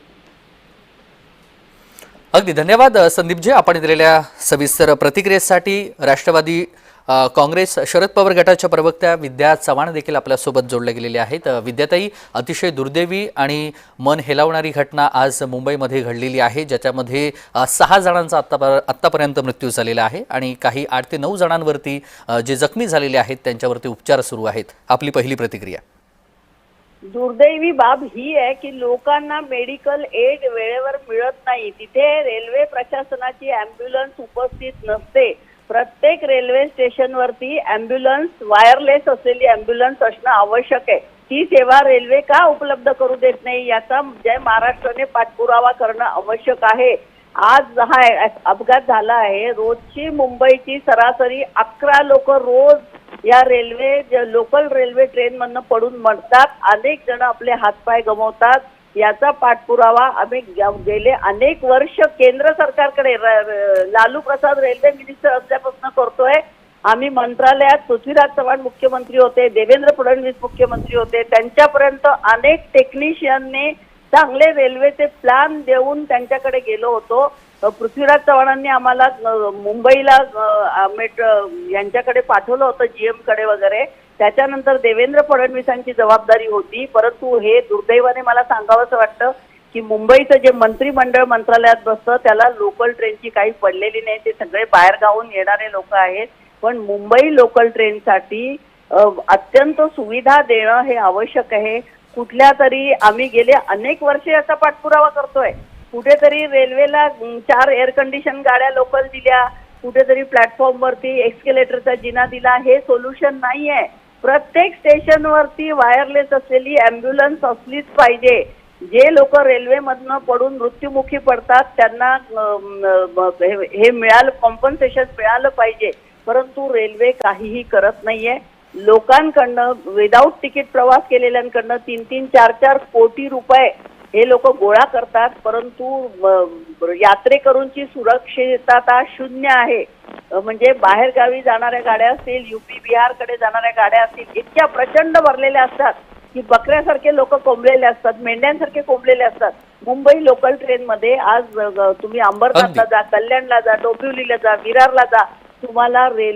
अगदी धन्यवाद संदीपजी, आपण दिलेल्या सविस्तर प्रतिक्रियेसाठी। राष्ट्रवादी काँग्रेस शरद पवार गटाच्या प्रवक्त्या विद्या चव्हाण देखील आपल्यासोबत जोडल्या गेलेल्या आहेत। विद्याताई, अतिशय दुर्दैवी आणि मन हेलावणारी घटना आज मुंबईमध्ये घडलेली आहे, ज्याच्यामध्ये 6 जणांचा आत्तापर्यंत मृत्यू झालेला आहे आणि काही 8 ते 9 जणांवरती जे जखमी झालेले आहेत त्यांच्यावरती उपचार सुरू आहेत। आपली पहिली प्रतिक्रिया। दुर्दैवी बाब ही आहे की लोकांना मेडिकल एड वेळेवर मिळत नाही, तिथे रेल्वे प्रशासनाची अँब्युलन्स उपस्थित नसते। प्रत्येक रेल्वे स्टेशनवरती अँब्युलन्स, वायरलेस असलेली अँब्युलन्स असणं आवश्यक आहे। ही सेवा रेल्वे का उपलब्ध करू देत नाही याचा जय महाराष्ट्राने पाठपुरावा करणं आवश्यक आहे। आज हा अपघात झाला आहे, रोजची मुंबईची सरासरी 11 लोक रोज या लोकल रेल्वे ट्रेन मधनं पडून मरतात, अनेक जण आपले हातपाय गमावतात। याचा पाठपुरावा आम्ही गेले अनेक वर्ष केंद्र सरकारकडे लालू प्रसाद रेल्वे मिनिस्टर असल्यापासून करतोय। आम्ही मंत्रालयात पृथ्वीराज चव्हाण मुख्यमंत्री होते, देवेंद्र फडणवीस मुख्यमंत्री होते, त्यांच्यापर्यंत अनेक टेक्निशियनने चांगले रेल्वेचे प्लॅन देऊन त्यांच्याकडे गेलो होतो. पृथ्वीराज चव्हाणांनी आम्हाला मुंबईला यांच्याकडे पाठवलं होतं, जीएम कडे वगैरे. त्याच्यानंतर देवेंद्र फडणवीसांची जबाबदारी होती. परंतु हे दुर्दैवाने मला सांगावंसं वाटतं की मुंबईचं जे मंत्रिमंडळ मंत्रालयात बसतं त्याला लोकल ट्रेनची काही पडलेली नाही. ते सगळे बाहेरगावून येणारे लोक आहेत. पण मुंबई लोकल ट्रेनसाठी अत्यंत सुविधा देणं हे आवश्यक आहे. कुठल्या तरी आम्ही गेले अनेक वर्षे याचा पाठपुरावा करतोय. कुठेतरी रेल्वेला 4 एअर कंडिशन गाड्या लोकल दिल्या, कुठेतरी प्लॅटफॉर्मवरती एक्स्केलेटरचा जिना दिला. हे सोल्युशन नाहीये. प्रत्येक स्टेशनवरती वायरलेस असलेली अँब्युलन्स असलीच पाहिजे. जे लोक रेल्वेमधनं पडून मृत्युमुखी पडतात त्यांना हे मिळालं, कॉम्पन्सेशन मिळालं पाहिजे. परंतु रेल्वे काहीही करत नाहीये. लोकांकडनं विदाऊट तिकीट प्रवास केलेल्यांकडनं 3-3, 4-4 कोटी रुपये हे लोक गोळा करतात. परंतु यात्रेकरूंची सुरक्षितता शून्य आहे. म्हणजे बाहेर गावी जाणाऱ्या गाड्या असतील, युपी बिहारकडे जाणाऱ्या गाड्या असतील, इतक्या प्रचंड भरलेल्या असतात की बकऱ्यासारखे लोक कोंबलेले असतात, मेंढ्यांसारखे कोंबलेले असतात. मुंबई लोकल ट्रेनमध्ये आज तुम्ही अंबरनाथला जा, कल्याणला जा, डोंबिवलीला जा, विरारला जा, तुम्हाला रेल्वे